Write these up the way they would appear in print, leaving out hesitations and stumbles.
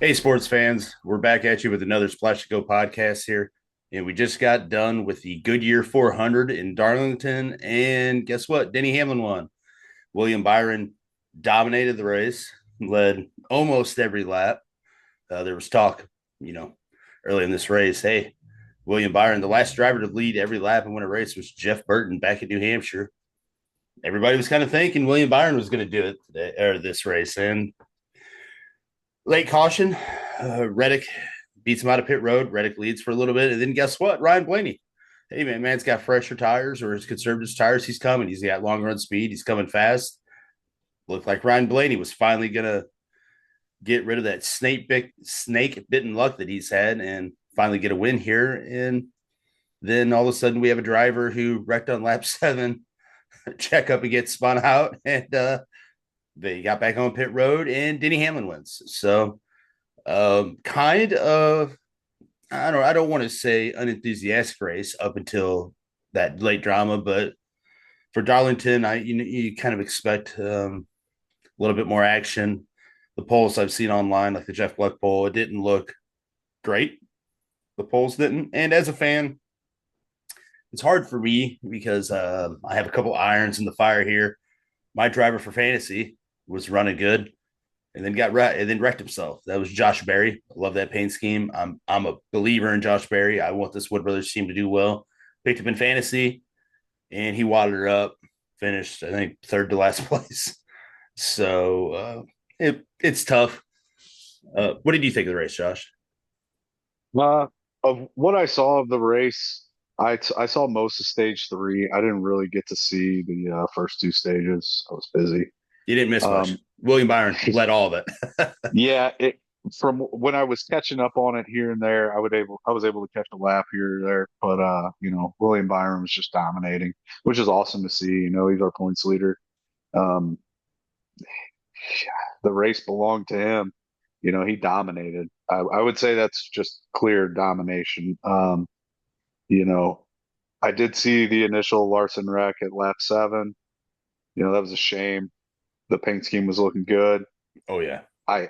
Hey, sports fans, we're back at you with another Splash to Go podcast here. And we just got done with the Goodyear 400 in Darlington. And guess what? Denny Hamlin won. William Byron dominated the race, led almost every lap. There was talk, you know, early in this race, hey, William Byron, the last driver to lead every lap and win a race was Jeff Burton back in New Hampshire. Everybody was kind of thinking William Byron was going to do it today, or this race. And late caution, Reddick beats him out of pit road. Reddick leads for a little bit. And then guess what? Ryan Blaney. Hey, man's got fresher tires or his conservative tires. He's coming. He's got long run speed. He's coming fast. Looked like Ryan Blaney was finally going to get rid of that snake bitten luck that he's had and finally get a win here. And then all of a sudden we have a driver who wrecked on lap 7, check up and get spun out. And they got back on pit road and Denny Hamlin wins. So kind of, I don't want to say unenthusiastic race up until that late drama, but for Darlington, you kind of expect a little bit more action. The polls I've seen online, like the Jeff Gluck poll, it didn't look great. The polls didn't, and as a fan, it's hard for me because I have a couple irons in the fire here. My driver for fantasy was running good, and then wrecked himself. That was Josh Berry. I love that paint scheme. I'm a believer in Josh Berry. I want this Wood Brothers team to do well. Picked him in fantasy, and he wadded her up. Finished, I think, third to last place. So it's tough. What did you think of the race, Josh? Uh, of what I saw of the race, I saw most of stage three. I didn't really get to see the first two stages. I was busy. You didn't miss much. Um, William Byron led all of it. yeah, it from when I was catching up on it here and there, I was able to catch a lap here or there, but William Byron was just dominating, which is awesome to see. He's our points leader. Um, the race belonged to him. He dominated. I would say that's just clear domination. You know, I did see the initial Larson wreck at lap 7. That was a shame. The paint scheme was looking good. Oh yeah, I,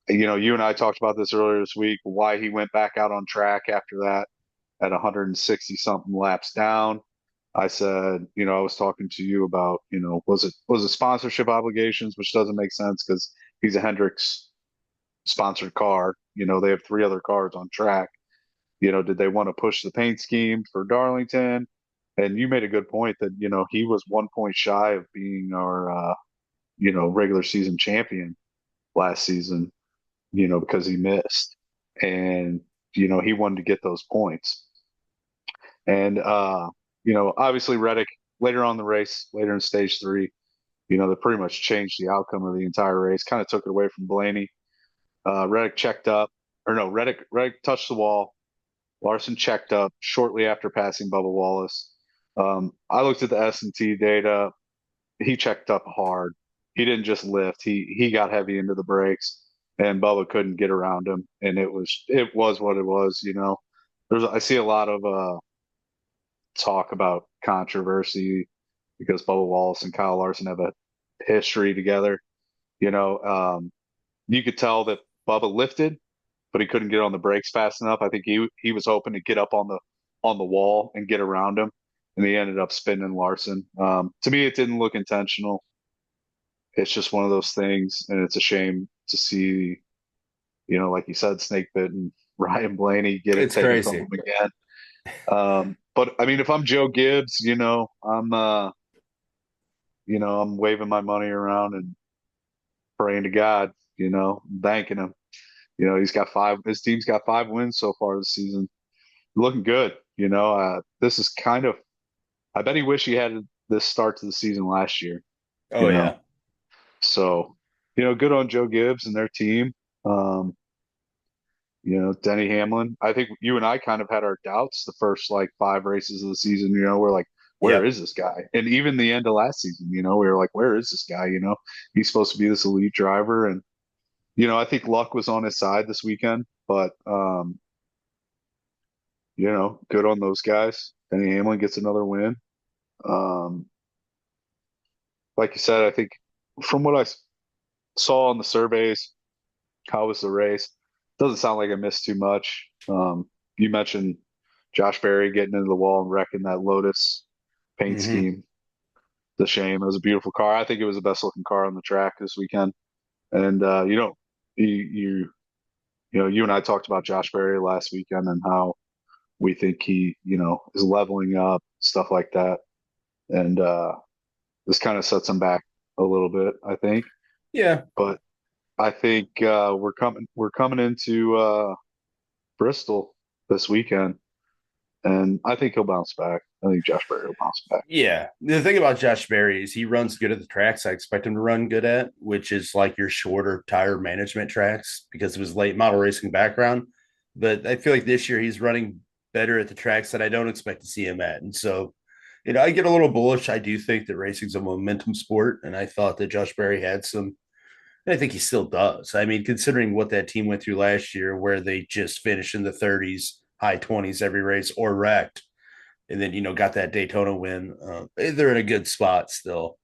you and I talked about this earlier this week, why he went back out on track after that at 160 something laps down. I said, I was talking to you about, was it sponsorship obligations, which doesn't make sense because he's a Hendricks sponsored car. They have 3 other cars on track. Did they want to push the paint scheme for Darlington? And you made a good point that, he was 1 point shy of being our, regular season champion last season, because he missed. And, he wanted to get those points. And, obviously Reddick later on in the race, later in stage 3, they pretty much changed the outcome of the entire race, kind of took it away from Blaney. Reddick checked up, or no, Reddick touched the wall. Larson checked up shortly after passing Bubba Wallace. I looked at the S&T data. He checked up hard. He didn't just lift. He got heavy into the brakes, and Bubba couldn't get around him. And it was what it was. I see a lot of talk about controversy because Bubba Wallace and Kyle Larson have a history together. You know, um, you could tell that Bubba lifted, but he couldn't get on the brakes fast enough. I think he was hoping to get up on the wall and get around him, and he ended up spinning Larson. To me, it didn't look intentional. It's just one of those things, and it's a shame to see, like you said, snake bitten Ryan Blaney get it it's taken from him crazy. again. But I mean, if I'm Joe Gibbs, I'm waving my money around and praying to God, thanking him. His team's got 5 wins so far this season. Looking good. This is kind of, I bet he wish he had this start to the season last year, Oh you yeah, know. So, good on Joe Gibbs and their team. Um, Denny Hamlin. I think you and I kind of had our doubts the first like 5 races of the season. We're like, where yep. is this guy? And even the end of last season, we were like, where is this guy? He's supposed to be this elite driver. And, I think luck was on his side this weekend, but, good on those guys. Denny Hamlin gets another win. Um, like you said, I think from what I saw on the surveys, how was the race? doesn't sound like I missed too much. You mentioned Josh Berry getting into the wall and wrecking that Lotus paint Mm-hmm. scheme. The shame. It was a beautiful car. I think it was the best looking car on the track this weekend. And you and I talked about Josh Berry last weekend and how we think he, is leveling up, stuff like that. And this kind of sets him back a little bit, I think. Yeah. But I think we're coming into Bristol this weekend, and I think he'll bounce back. I think Josh Berry will bounce back. Yeah. The thing about Josh Berry is he runs good at the tracks I expect him to run good at, which is like your shorter tire management tracks because of his late model racing background. But I feel like this year he's running better at the tracks that I don't expect to see him at. And so, I get a little bullish. I do think that racing's a momentum sport. And I thought that Josh Berry had some, and I think he still does. I mean, considering what that team went through last year, where they just finished in the 30s, high 20s every race or wrecked and then got that Daytona win. They're in a good spot still.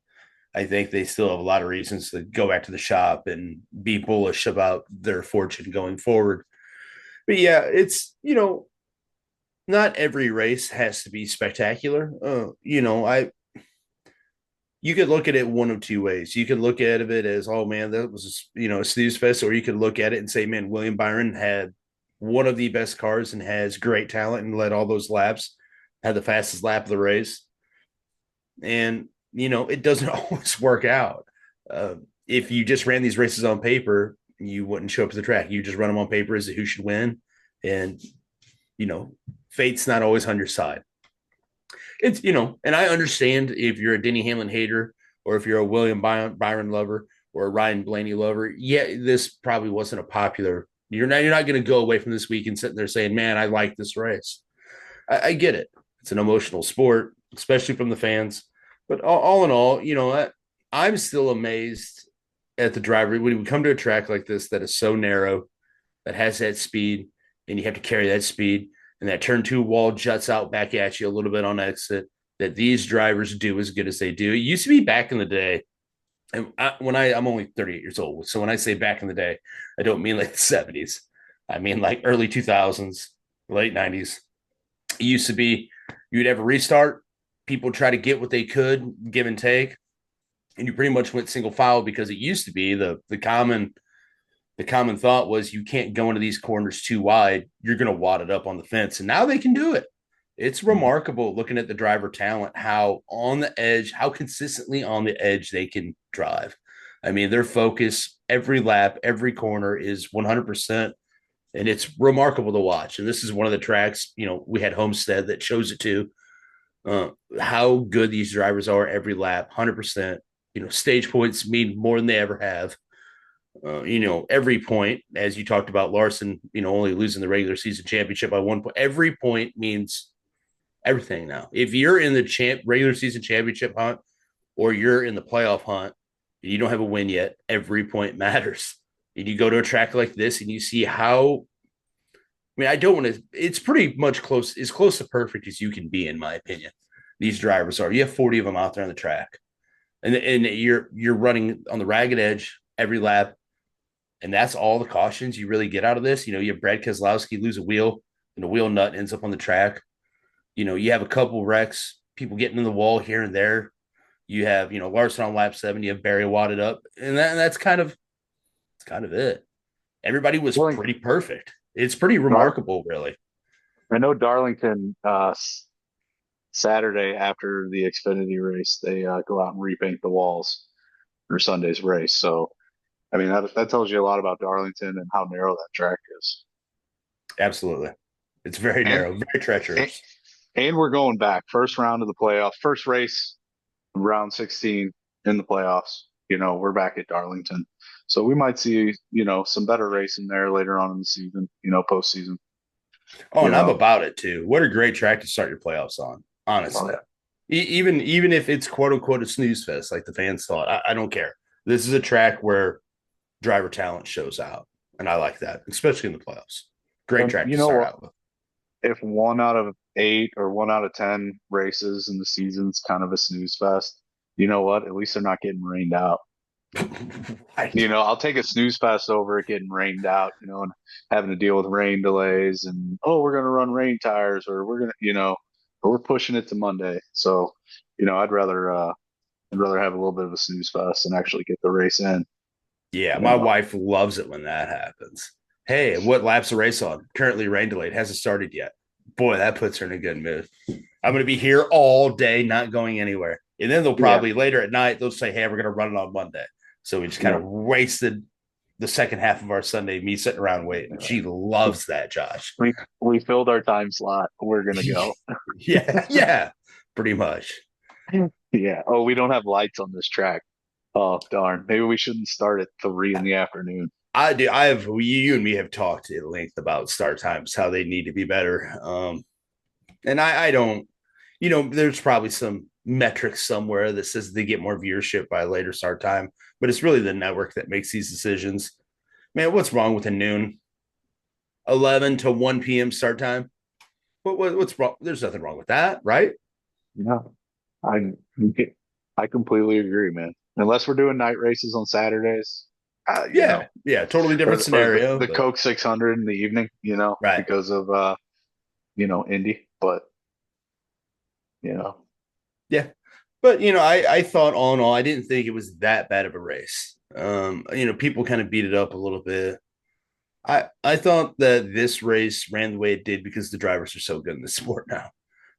I think they still have a lot of reasons to go back to the shop and be bullish about their fortune going forward. But yeah, it's not every race has to be spectacular. I you could look at it one of two ways. You could look at it as, oh man, that was a snooze fest, or you could look at it and say, man, William Byron had one of the best cars and has great talent and led all those laps, had the fastest lap of the race. And it doesn't always work out. If you just ran these races on paper, you wouldn't show up to the track. You just run them on paper as to who should win, and you know, fate's not always on your side. It's and I understand if you're a Denny Hamlin hater or if you're a William Byron lover or a Ryan Blaney lover. Yeah, this probably wasn't a popular. You're not going to go away from this week and sitting there saying, "Man, I like this race." I get it. It's an emotional sport, especially from the fans. But all in all, I'm still amazed at the driver when we come to a track like this that is so narrow, that has that speed, and you have to carry that speed, and that turn two wall juts out back at you a little bit on exit. That these drivers do as good as they do. It used to be back in the day, and I'm only 38 years old, so when I say back in the day, I don't mean like the 70s. I mean like early 2000s, late 90s. It used to be you'd have a restart, people try to get what they could, give and take, and you pretty much went single file because it used to be the common thought was you can't go into these corners too wide. You're going to wad it up on the fence. And now they can do it. It's remarkable looking at the driver talent, how on the edge, how consistently on the edge they can drive. I mean, their focus every lap, every corner is 100%. And it's remarkable to watch. And this is one of the tracks, we had Homestead that shows it too. How good these drivers are every lap, 100%. Stage points mean more than they ever have. Every point, as you talked about Larson, only losing the regular season championship by 1 point. Every point means everything now. If you're in the regular season championship hunt or you're in the playoff hunt and you don't have a win yet, every point matters. And you go to a track like this and you see how. I mean, I don't want to. It's pretty much as close to perfect as you can be, in my opinion. These drivers are. You have 40 of them out there on the track, and you're running on the ragged edge every lap. And that's all the cautions you really get out of this. You have Brad Keselowski lose a wheel and the wheel nut ends up on the track. You have a couple wrecks, people getting in the wall here and there. You have, Larson on lap 7, you have Barry wadded up. And that's kind of it. Everybody was Well, pretty perfect. It's pretty Dar- remarkable, really. I know Darlington Saturday after the Xfinity race, they go out and repaint the walls for Sunday's race. So, I mean, that tells you a lot about Darlington and how narrow that track is. Absolutely. It's very And narrow, very and, treacherous. and we're going back first round of the playoffs, first race, round 16 in the playoffs. We're back at Darlington, so we might see some better racing there later on in the season. Postseason. Oh, You and I'm know, about it too. What a great track to start your playoffs on, oh honestly. yeah. Even if it's quote unquote a snooze fest, like the fans thought, I don't care. This is a track where driver talent shows out, and I like that, especially in the playoffs. Great And track you to know start what? out with. If 1 out of 8 or 1 out of 10 races in the season's kind of a snooze fest, you know what? At least they're not getting rained out. Right. I'll take a snooze fest over it getting rained out, and having to deal with rain delays and, oh, we're going to run rain tires, or we're going to, or we're pushing it to Monday. So, I'd rather have a little bit of a snooze fest and actually get the race in. Yeah, You my know, wife loves it when that happens. Hey, what lap's the race on? Currently rain delayed. Hasn't started yet. Boy, that puts her in a good mood. I'm going to be here all day, not going anywhere. And then they'll yeah, probably later at night, they'll say, hey, we're going to run it on Monday. So we just kind yeah. of wasted the second half of our Sunday, me sitting around waiting. She loves that, Josh. We filled our time slot. We're gonna go. Yeah, yeah, pretty much. Yeah. Oh, we don't have lights on this track. Oh, darn. Maybe we shouldn't start at 3 in the afternoon. I do. I have you and me have talked at length about start times, how they need to be better. And I don't, there's probably some metrics somewhere that says they get more viewership by a later start time, but it's really the network that makes these decisions. Man, what's wrong with a noon 11 to 1 p.m. start time? What's wrong? There's nothing wrong with that, right? Yeah. I I completely agree, man. Unless we're doing night races on Saturdays, Yeah, yeah, totally different or scenario, the but Coke 600 in the evening, right. because of Indy. But you know, Yeah. But I thought all in all, I didn't think it was that bad of a race. People kind of beat it up a little bit. I thought that this race ran the way it did because the drivers are so good in the sport now.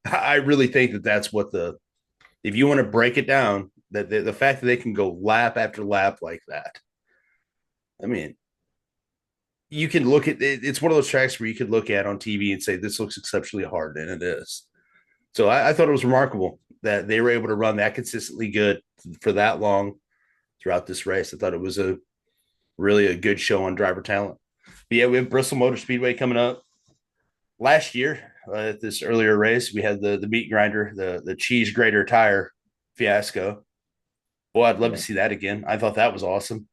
I really think that that's what if you want to break it down, that the fact that they can go lap after lap like that. I mean, you can look at it's one of those tracks where you could look at on TV and say this looks exceptionally hard, and it is. So I thought it was remarkable that they were able to run that consistently good for that long throughout this race. I thought it was a really a good show on driver talent. But yeah, we have Bristol Motor Speedway coming up. Last year, at this earlier race, we had the meat grinder, the cheese grater tire fiasco. Boy, I'd love to yeah. see that again. I thought that was awesome.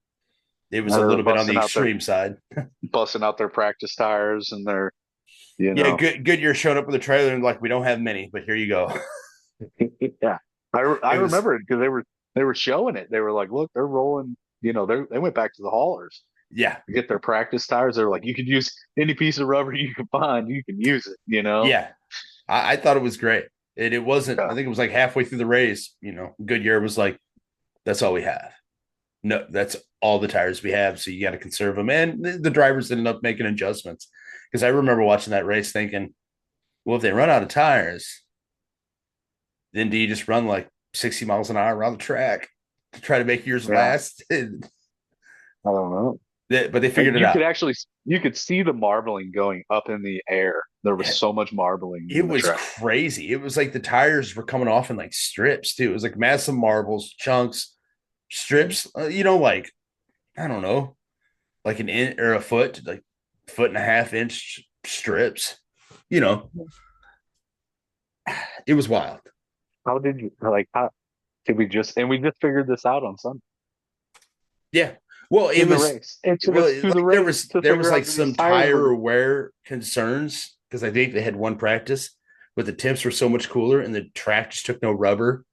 It was Now a they're little bit on the extreme side. busting out their practice tires and their, you Yeah, know, Goodyear showed up with a trailer and like we don't have many, but here you go. yeah. I It was remember it because they were showing it. They were like, look, they're rolling. They went back to the haulers yeah, to get their practice tires. They were like, you could use any piece of rubber you can find. You can use it. yeah. I thought it was great. It wasn't. I Yeah. think it was like halfway through the race. Goodyear was like, "That's all we have. No, that's all the tires we have. So you got to conserve them." And the drivers ended up making adjustments because I remember watching that race thinking, "Well, if they run out of tires, then do you just run like 60 miles an hour around the track to try to make yours Yeah. last?" I don't know. But they Like figured it out. you could see the marbling going up in the air. There was Yeah, so much marbling it in the was track. crazy. It was like the tires were coming off in like strips too. It was like massive marbles, chunks, strips. Like I don't know, like an inch or a foot, like foot and a half inch strips. You know, it was wild. How did you like? How did we just figured this out on Sunday Yeah. Well, it in the was race? It took us really to the like there race was to there was figure like out that these some tires were. tire wear concerns because I think they had one practice, but the temps were so much cooler and the track just took no rubber.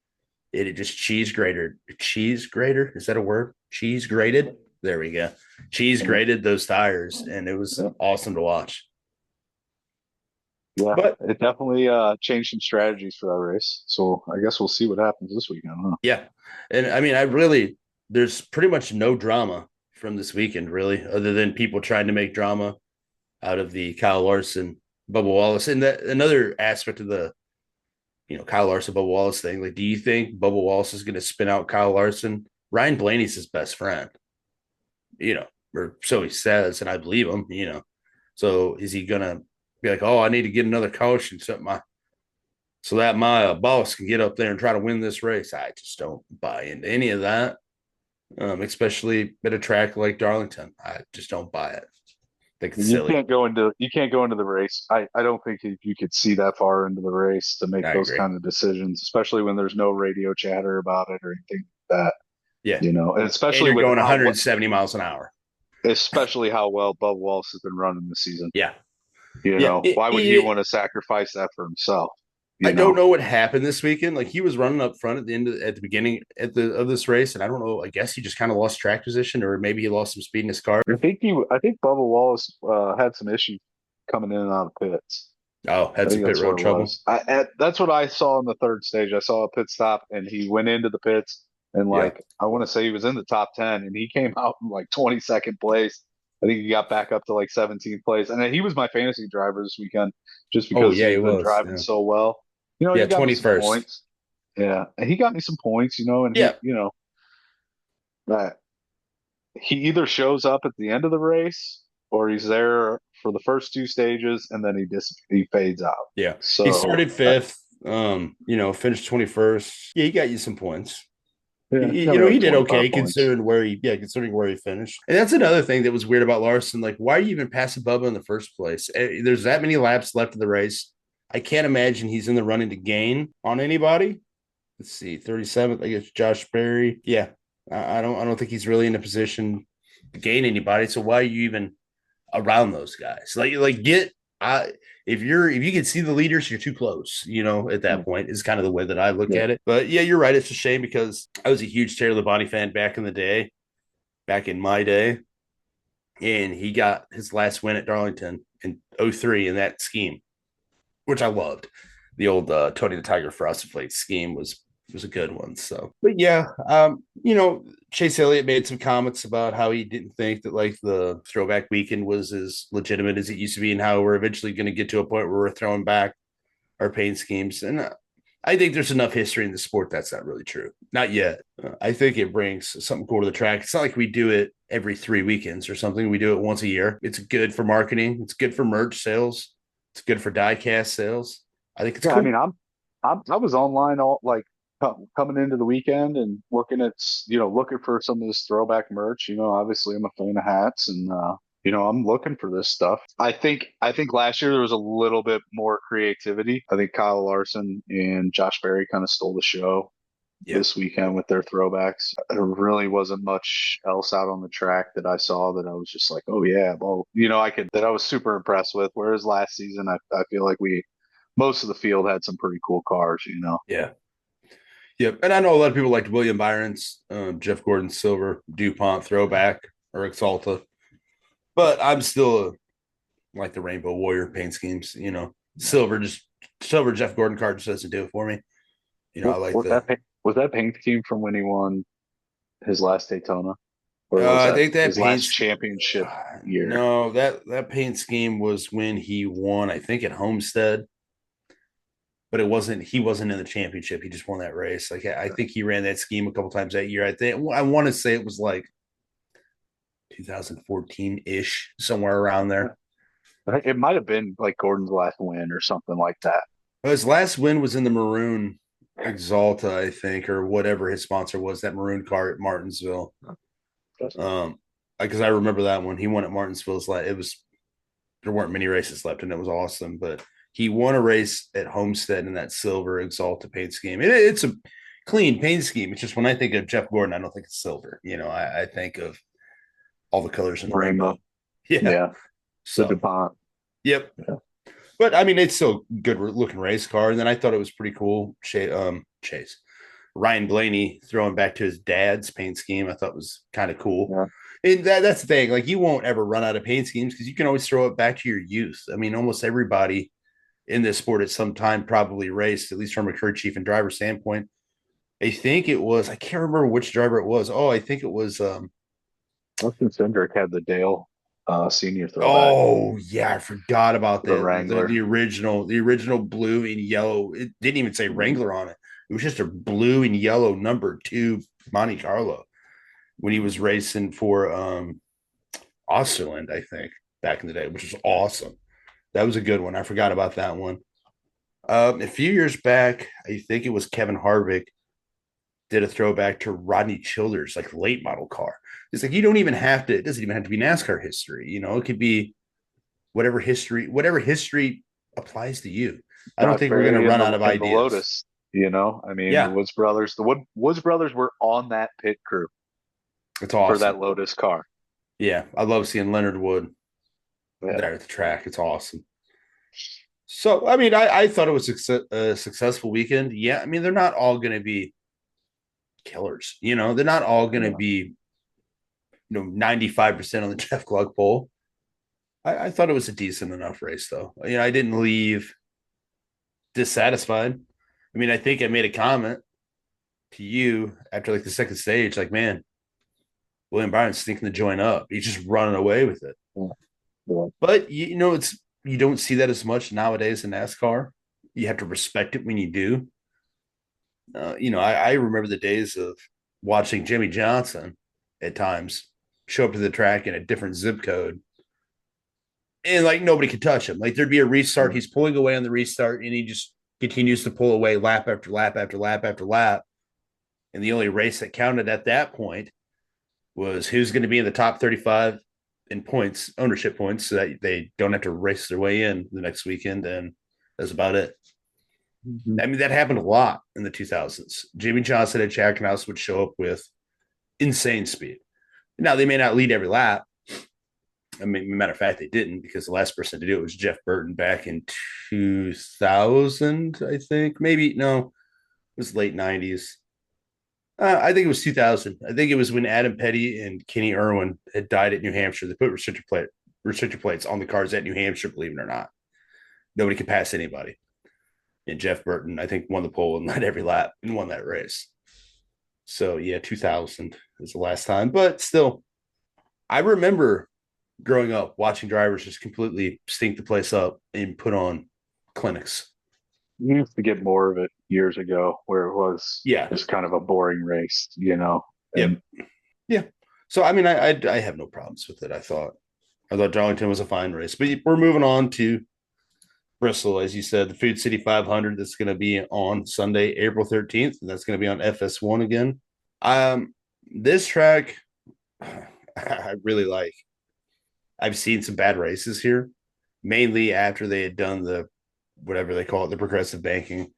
It had just cheese grater. Is that a word? Cheese grated. There we go. Cheese grated those tires, and it was Yeah, awesome to watch. yeah, But it definitely changed some strategies for that race. So I guess we'll see what happens this weekend. Huh? yeah, and I mean, I really there's pretty much no drama from this weekend, really, other than people trying to make drama out of the Kyle Larson, Bubba Wallace, and that another aspect of the Kyle Larson, Bubba Wallace thing. Like, do you think Bubba Wallace is going to spin out Kyle Larson? Ryan Blaney's his best friend, or so he says, and I believe him. So is he gonna be like, oh, I need to get another coach and so that my boss can get up there and try to win this race? I just don't buy into any of that, especially at a track like Darlington. I just don't buy it. I think it's silly. You can't go into the race. I don't think you could see that far into the race to make I those agree. kind of decisions, especially when there's no radio chatter about it or anything like that. Yeah, And and especially you're with going 170 miles an hour. especially how well Bubba Wallace has been running this season. Yeah, yeah. Why would he want to sacrifice that for himself? I you don't know. know what happened this weekend. Like he was running up front at the beginning of this race, and I don't know. I guess he just kind of lost track position, or maybe he lost some speed in his car. I think Bubba Wallace had some issues coming in and out of pits. Oh, I had some think pit that's what road it trouble. was. That's what I saw in the third stage. I saw a pit stop, and he went into the pits, and Yeah. like I want to say he was in the top 10, and he came out in like 22nd place. I think he got back up to like 17th place, and then he was my fantasy driver this weekend just Oh because yeah, he he's been was. driving Yeah. so well. Yeah. He got me some 21st. points. Yeah, and he got me some points. And Yeah. that he either shows up at the end of the race or he's there for the first two stages and then he fades out. Yeah. He So started fifth. Finished 21st. Yeah, he got you some points. yeah, he got me He like did 25 okay points. considering where he finished. And that's another thing that was weird about Larson. Like, why are you even passing Bubba in the first place? There's that many laps left of the race. I can't imagine he's in the running to gain on anybody. Let's see, 37th. I guess Josh Berry. Yeah, I don't think he's really in a position to gain anybody. So why are you even around those guys? Get if you can see the leaders, you're too close. At that point is kind of the way that I look Yeah. at it. But yeah, you're right. It's a shame because I was a huge Taylor Labonte fan back in the day, back in my day, and he got his last win at Darlington in '03 in that scheme, which I loved. The old Tony the Tiger Frosted Flakes scheme was a good one. So, but yeah, Chase Elliott made some comments about how he didn't think that like the throwback weekend was as legitimate as it used to be, and how we're eventually going to get to a point where we're throwing back our paint schemes. And I think there's enough history in the sport that's not really true. Not yet. I think it brings something cool to the track. It's not like we do it every 3 weekends or something. We do it once a year. It's good for marketing. It's good for merch sales. It's good for diecast sales. I think it's Yeah, I cool. mean, I was online all like coming into the weekend and looking at, looking for some of this throwback merch. Obviously I'm a fan of hats and I'm looking for this stuff. I think last year there was a little bit more creativity. I think Kyle Larson and Josh Berry kind of stole the show Yeah. this weekend with their throwbacks. There really wasn't much else out on the track that I saw that I was just like, oh yeah, well, that I was super impressed with. Whereas last season, I feel like most of the field had some pretty cool cars. Yeah. Yep. And I know a lot of people liked William Byron's, Jeff Gordon Silver, DuPont throwback or Exalta, but I'm still like the Rainbow Warrior paint schemes. Silver Jeff Gordon card just doesn't do it for me. I like the. Was that paint scheme from when he won his last Daytona, or was I that think that his paint. last championship year? No, that paint scheme was when he won. I think at Homestead, but it wasn't. He wasn't in the championship. He just won that race. Like I think he ran that scheme a couple times that year. I want to say it was like 2014 ish, somewhere around there. It might have been like Gordon's last win or something like that. His last win was in the maroon Exalta, I think, or whatever his sponsor was, that maroon car at Martinsville. Um, because I remember that one. He won at Martinsville's it was there weren't many races left, and it was awesome. But he won a race at Homestead in that silver Exalta paint scheme. It's a clean paint scheme. It's just when I think of Jeff Gordon, I don't think it's silver. I think of all the colors in the rainbow. Rainbow. Yeah. Yeah. The So, DuPont. yep. Yeah. But I mean, it's still a good looking race car. And then I thought it was pretty cool. Chase Ryan Blaney throwing back to his dad's paint scheme, I thought was kind of cool. Yeah. And that's the thing. Like, you won't ever run out of paint schemes because you can always throw it back to your youth. I mean, almost everybody in this sport at some time probably raced, at least from a crew chief and driver standpoint. I can't remember which driver it was. Oh, I think it was Justin Cindric had the Dale senior throwback, oh yeah, I forgot about the that. Wrangler. The original blue and yellow. It didn't even say Wrangler on it. It was just a blue and yellow #2 Monte Carlo when he was racing for Osterland, I think, back in the day, which was awesome. That was a good one. I forgot about that one. A few years back, I think it was Kevin Harvick did a throwback to Rodney Childers, like late model car. It's like you don't even have to. It doesn't even have to be NASCAR history. It could be whatever history applies to you. I don't Josh think we're going to Berry run out of and the ideas. Lotus. I mean, the Yeah, Woods brothers. Woods brothers were on that pit crew it's for awesome. that Lotus car. Yeah, I love seeing Leonard Wood Yeah. there at the track. It's awesome. So, I mean, I thought it was a successful weekend. Yeah, I mean, they're not all going to be killers. They're not all going to Yeah. be 95% on the Jeff Gluck poll. I thought it was a decent enough race, though. I didn't leave dissatisfied. I mean, I think I made a comment to you after like the second stage, like, man, William Byron's sneaking the joint up. He's just running away with it. Yeah. Yeah. But it's you don't see that as much nowadays in NASCAR. You have to respect it when you do. I remember the days of watching Jimmy Johnson at times show up to the track in a different zip code, and like nobody could touch him. Like there'd be a restart, he's pulling away on the restart, and he just continues to pull away lap after lap after lap after lap. And the only race that counted at that point was who's going to be in the top 35 in points, ownership points, so that they don't have to race their way in the next weekend. And that's about it. Mhm. I mean, that happened a lot in the 2000s. Jimmy Johnson and Jack House would show up with insane speed. Now, they may not lead every lap. I mean, matter of fact, they didn't, because the last person to do it was Jeff Burton back in 2000, I think. Maybe, no, it was late 90s. I think it was 2000. I think it was when Adam Petty and Kenny Irwin had died at New Hampshire. They put restrictor plates on the cars at New Hampshire, believe it or not. Nobody could pass anybody. And Jeff Burton, I think, won the pole and led every lap and won that race. So yeah, 2000 is the last time. But still, I remember growing up watching drivers just completely stink the place up and put on clinics. You used to get more of it years ago, where it was Yeah. just kind of a boring race, Yep. and Yeah. So I mean, I have no problems with it. I thought Darlington was a fine race, but we're moving on to Bristol, as you said, the Food City 500. That's going to be on Sunday, April 13th, and that's going to be on FS1 again. This track, I really like. I've seen some bad races here, mainly after they had done the whatever they call it, the progressive banking.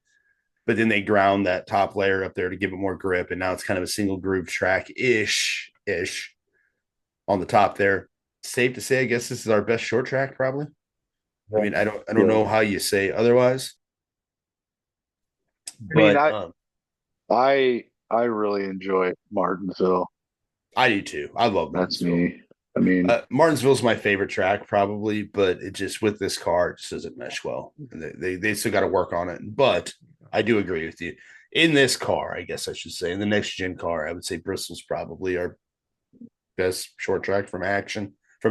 But then they ground that top layer up there to give it more grip, and now it's kind of a single groove track ish on the top there. Safe to say, I guess this is our best short track, probably. I yeah. mean, I don't Yeah. know how you say otherwise, I mean, but I really enjoy Martinsville. I do too. I love That's Martinsville. me. I mean, Martinsville's my favorite track, probably, but it just with this car it just doesn't mesh well. And they still got to work on it. But I do agree with you. In this car, I guess I should say, in the next gen car, I would say Bristol's probably our best short track from an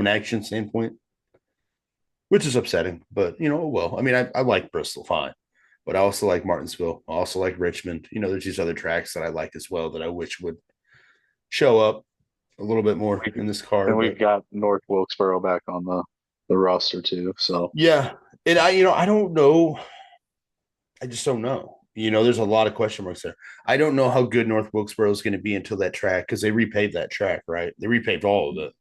action standpoint, which is upsetting. But well, I mean, I like Bristol fine, but I also like Martinsville. I also like Richmond. There's these other tracks that I like as well that I wish would show up a little bit more we in this car. and we've But got North Wilkesboro back on the roster too. So yeah, and I don't know. I just don't know. There's a lot of question marks there. I don't know how good North Wilkesboro is going to be until that track, because they repaved that track, right? They repaved all of it.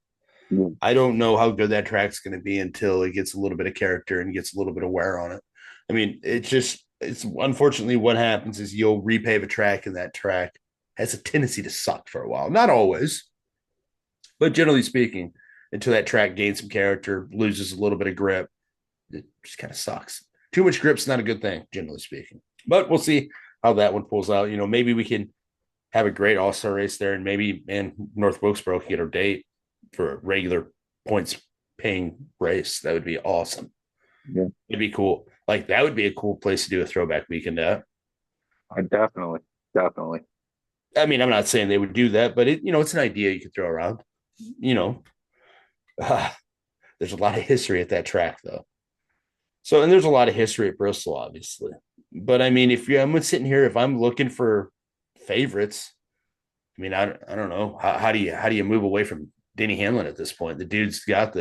yeah. I don't know how good that track's going to be until it gets a little bit of character and gets a little bit of wear on it. I mean, it's unfortunately what happens is you'll repave a track, and that track has a tendency to suck for a while. Not always, but generally speaking, until that track gains some character, loses a little bit of grip, it just kind of sucks. Too much grip's not a good thing, generally speaking. But we'll see how that one pulls out. Maybe we can have a great all-star race there, and maybe North Wilkesboro can get our date for a regular points paying race. That would be awesome. Yeah. It'd be cool. Like that would be a cool place to do a throwback weekend at. I definitely. I mean, I'm not saying they would do that, but it's an idea you could throw around. You know, uh, there's a lot of history at that track, though. So, and there's a lot of history at Bristol, obviously. But I mean, I'm sitting here, if I'm looking for favorites, I mean, I don't know how do you move away from Denny Hamlin at this point? The dude's got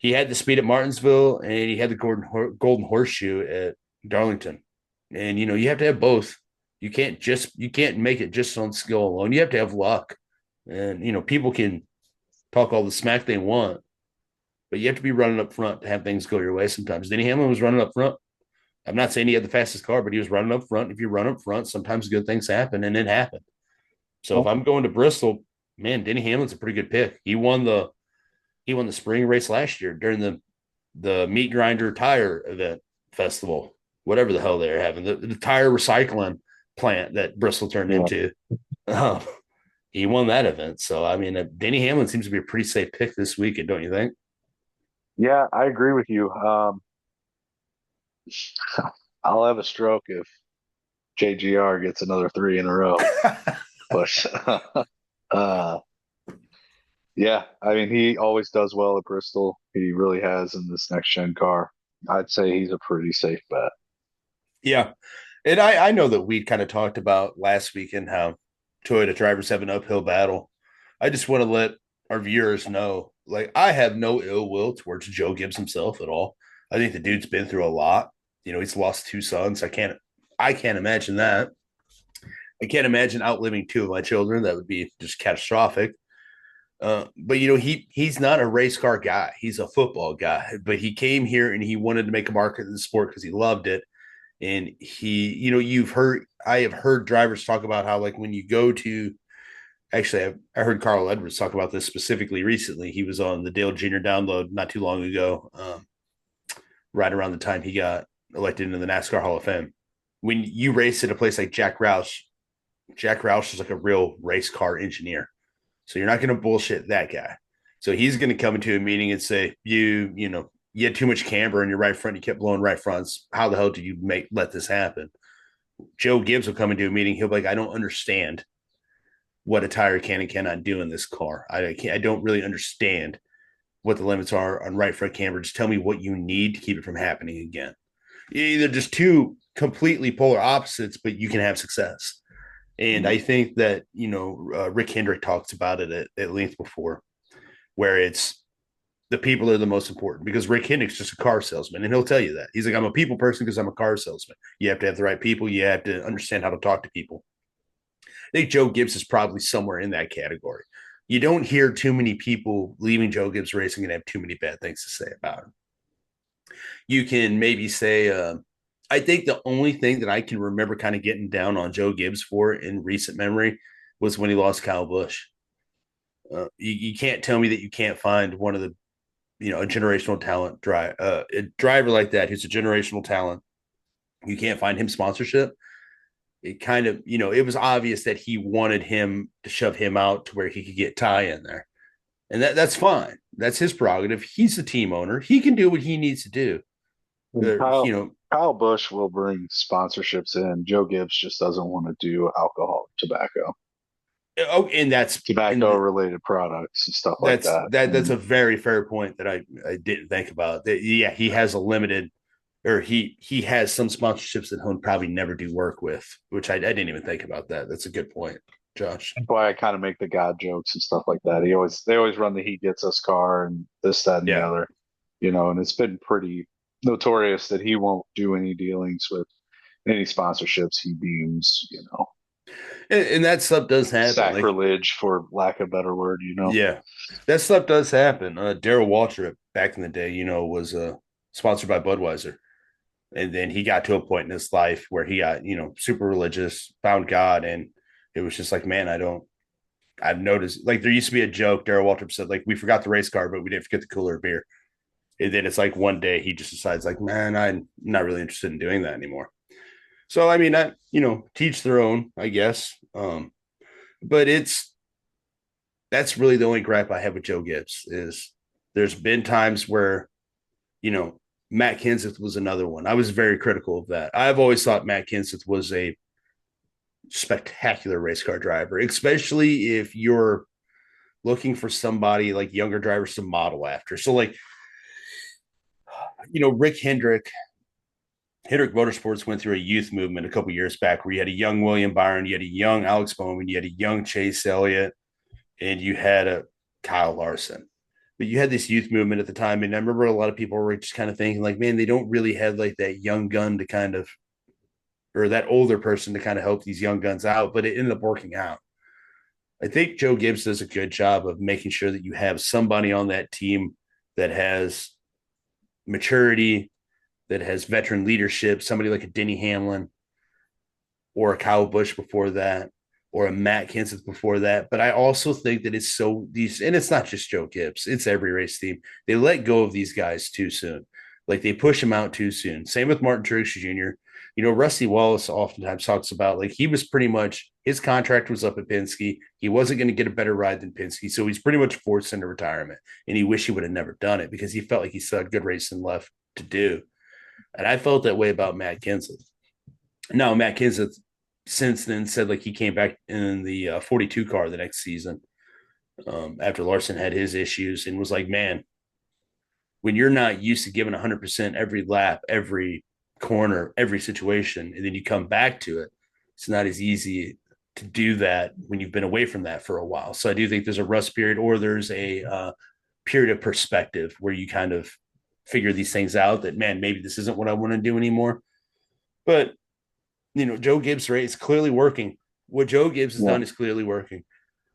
he had the speed at Martinsville, and he had the golden horseshoe at Darlington, and you have to have both. You can't make it just on skill alone. You have to have luck, and people can talk all the smack they want, but you have to be running up front to have things go your way sometimes. Denny Hamlin was running up front. I'm not saying he had the fastest car, but he was running up front. If you run up front, sometimes good things happen, and it happened. So if Well, I'm going to Bristol, man, Denny Hamlin's a pretty good pick. He won the spring race last year during the meat grinder tire event festival, whatever the hell they're having, the tire recycling plant that Bristol turned Yeah. into. Um, he won that event. So, I mean, Denny Hamlin seems to be a pretty safe pick this weekend, don't you think? Yeah, I agree with you. I'll have a stroke if JGR gets another three in a row. But uh, yeah, I mean, he always does well at Bristol. He really has in this next gen car. I'd say he's a pretty safe bet. Yeah. And I know that we kind of talked about last weekend how Toyota drivers have an uphill battle. I just want to let our viewers know, like, I have no ill will towards Joe Gibbs himself at all. I think the dude's been through a lot. You know, he's lost two sons. I can't imagine that. I can't imagine outliving two of my children. That would be just catastrophic. But you know, he's not a race car guy. He's a football guy. But he came here and he wanted to make a market in the sport because he loved it. And he, you know, I have heard drivers talk about how, like, when you go to, actually, I heard Carl Edwards talk about this specifically recently. He was on the Dale Jr. download not too long ago, right around the time he got elected into the NASCAR Hall of Fame. When you race at a place like Jack Roush is like a real race car engineer. So you're not going to bullshit that guy. So he's going to come into a meeting and say, you know, you had too much camber in your right front. You kept blowing right fronts. How the hell did you let this happen? Joe Gibbs will come into a meeting. He'll be like, I don't understand what a tire can and cannot do in this car. I don't really understand what the limits are on right front camber. Just tell me what you need to keep it from happening again. Either just two completely polar opposites, but you can have success. And I think that, you know, Rick Hendrick talks about it at length before, where it's the people are the most important, because Rick Hendrick's just a car salesman. And he'll tell you that. He's like, I'm a people person because I'm a car salesman. You have to have the right people. You have to understand how to talk to people. I think Joe Gibbs is probably somewhere in that category. You don't hear too many people leaving Joe Gibbs Racing and have too many bad things to say about him. You can maybe say, I think the only thing that I can remember kind of getting down on Joe Gibbs for in recent memory was when he lost Kyle Busch. You can't tell me that you can't find one of the, you know, a generational talent a driver like that who's a generational talent. You can't find him sponsorship. It kind of, you know, it was obvious that he wanted him to shove him out to where he could get Ty in there. And that's fine. That's his prerogative. He's the team owner. He can do what he needs to do. And You know, Kyle Busch will bring sponsorships in. Joe Gibbs just doesn't want to do alcohol, oh, and tobacco related products and stuff like that. that's And a very fair point that I didn't think about. That, yeah, he has a limited, or he has some sponsorships that he'll probably never do work with, which I didn't even think about that. That's a good point, Josh. that's why I kind of make the God jokes and stuff like that. They always run the he gets us car and this, that, and the Yeah. other, you know, and it's been pretty notorious that he won't do any dealings with any sponsorships he deems, And that stuff does happen. Like, sacrilege for lack of a better word, yeah, that stuff does happen. Daryl Waltrip back in the day, you know, was sponsored by Budweiser. And then he got to a point in his life where he got, you know, super religious, found God. And it was just like, man, I've noticed, like, there used to be a joke. Daryl Waltrip said, like, we forgot the race car, but we didn't forget the cooler of beer. And then it's like one day he just decides, like, man, I'm not really interested in doing that anymore. So, I mean, you know, teach their own, I guess. But that's really the only gripe I have with Joe Gibbs is there's been times where, you know, Matt Kenseth was another one. I was very critical of that. I've always thought Matt Kenseth was a spectacular race car driver, especially if you're looking for somebody like younger drivers to model after. So, like, you know, Hendrick Motorsports went through a youth movement a couple years back where you had a young William Byron, you had a young Alex Bowman, you had a young Chase Elliott, and you had a Kyle Larson. But you had this youth movement at the time, and I remember a lot of people were just kind of thinking, like, man, they don't really have like that young gun to kind of, or that older person to kind of help these young guns out. But it ended up working out. I think Joe Gibbs does a good job of making sure that you have somebody on that team that has maturity, that has veteran leadership, somebody like a Denny Hamlin or a Kyle Busch before that. or a Matt Kenseth before that. But I also think that it's so these, and it's not just Joe Gibbs, it's every race team. They let go of these guys too soon. Like they push them out too soon. Same with Martin Truex Jr. You know, Rusty Wallace oftentimes talks about like he was pretty much his contract was up at Penske. He wasn't going to get a better ride than Penske. So he's pretty much forced into retirement. And he wished he would have never done it because he felt like he still had good racing left to do. And I felt that way about Matt Kenseth. Now, Matt Kenseth since then said like he came back in the 42 car the next season after Larson had his issues and was like, man, when you're not used to giving 100% every lap, every corner, every situation, and then you come back to it, it's not as easy to do that when you've been away from that for a while. So I do think there's a rust period or there's a period of perspective where you kind of figure these things out that, man, maybe this isn't what I want to do anymore. But you know, Joe Gibbs' rate is clearly working. What Joe Gibbs has Yeah. done is clearly working.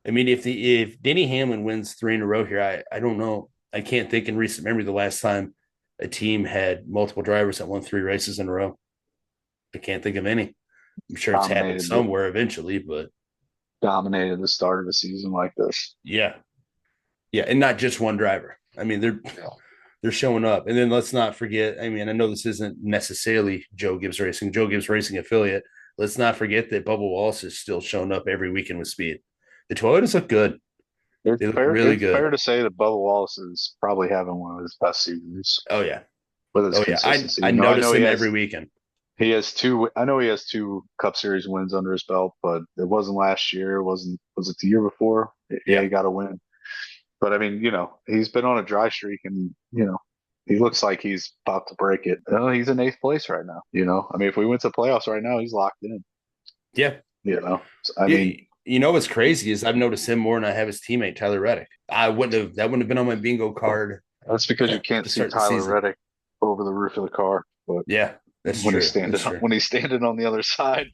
I mean, if Denny Hamlin wins three in a row here, I don't know. I can't think in recent memory the last time a team had multiple drivers that won three races in a row. I can't think of any. I'm sure it's happened Dominated the somewhere eventually, but dominated the start of a season like this. yeah, yeah, and not just one driver. I mean, Yeah. they're showing up, and then let's not forget. I mean, I know this isn't necessarily Joe Gibbs Racing, Joe Gibbs Racing affiliate. Let's not forget that Bubba Wallace is still showing up every weekend with speed. The Toyotas look good. They look really It's good. fair to say that Bubba Wallace is probably having one of his best seasons Oh yeah, with his oh yeah. consistency. I I notice know him every weekend. he has two. I know he has two Cup Series wins under his belt, but it wasn't last year. It wasn't was it the year before? Yeah, Yeah, he got a win. But I mean, he's been on a dry streak, and he looks like he's about to break it. He's in eighth place right now. I mean, if we went to playoffs right now, he's locked in. yeah. I mean, You know what's crazy is I've noticed him more than I have his teammate Tyler Reddick. I wouldn't have that wouldn't have been on my bingo card that's because you at can't the see start of the Tyler season. Reddick over the roof of the car, but Yeah, that's when he's true. standing That's true. when he's standing on the other side.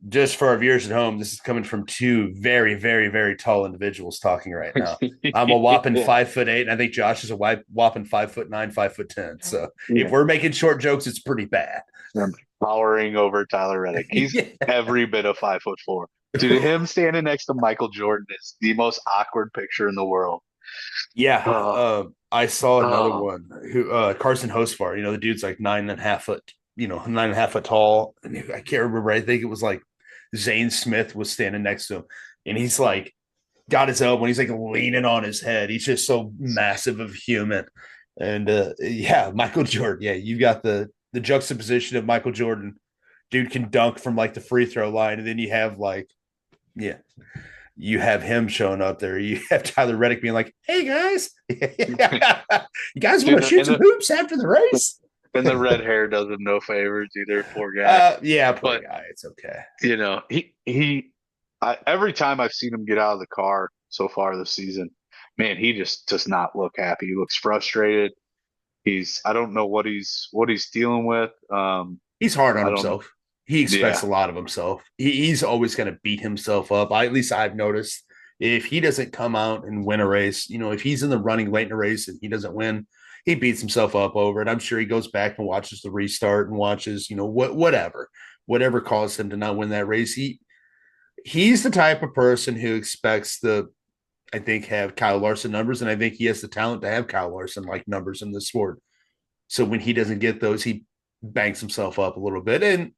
Just for our viewers at home, this is coming from two very, very, very tall individuals talking right now. I'm a whopping Yeah. 5'8", and I think Josh is a whopping 5'9", 5'10". So if Yeah. we're making short jokes, it's pretty bad. I'm towering over Tyler Reddick. He's Yeah. every bit of 5'4". Dude, him standing next to Michael Jordan is the most awkward picture in the world. Yeah, Oh, I saw another oh, one who Carson Hostvar. You know, the dude's like 9.5 foot. You know, 9.5 foot tall. And I can't remember. I think it was like Zane Smith was standing next to him, and he's like got his elbow. And he's like leaning on his head. He's just so massive of human. And yeah, Michael Jordan. Yeah, you got the juxtaposition of Michael Jordan. Dude can dunk from like the free throw line, and then you have like yeah, you have him showing up there. You have Tyler Reddick being like, "Hey guys, you guys want dude, to shoot some hoops after the race?" and the red hair does him no favors either. Poor guy. Yeah, poor But guy. It's okay. every time I've seen him get out of the car so far this season, man, he just does not look happy. He looks frustrated. I don't know what he's dealing with. He's hard on I don't. himself. He expects Yeah, a lot of himself. He's always going to beat himself up. At least I've noticed if he doesn't come out and win a race, you know, if he's in the running late in a race and he doesn't win, he beats himself up over it. I'm sure he goes back and watches the restart and watches, you know, whatever caused him to not win that race. He's the type of person who expects I think have Kyle Larson numbers, and I think he has the talent to have Kyle Larson like numbers in the sport. So when he doesn't get those, he banks himself up a little bit. And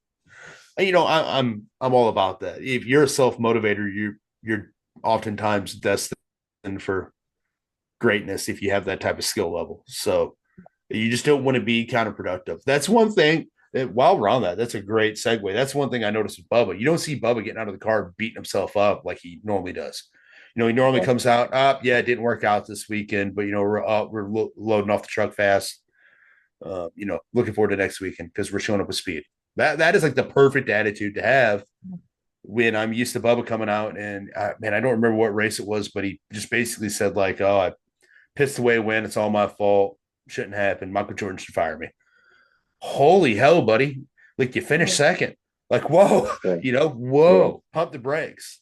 you know, I'm all about that. If you're a self motivator, you're oftentimes destined for greatness if you have that type of skill level. So you just don't want to be counterproductive. That's one thing. While we're on that, that's a great segue. That's one thing I noticed with Bubba. You don't see Bubba getting out of the car beating himself up like he normally does. You know, he normally comes out, yeah, it didn't work out this weekend, but you know, we're loading off the truck fast. You know, looking forward to next weekend because we're showing up with speed. That is like the perfect attitude to have when I'm used to Bubba coming out and man, I don't remember what race it was, but he just basically said like, "Oh, I pissed away a win. It's all my fault. Shouldn't happen. Michael Jordan should fire me." Holy hell, buddy! Like you finished second. Like whoa, yeah, you know, yeah. whoa, pump the brakes.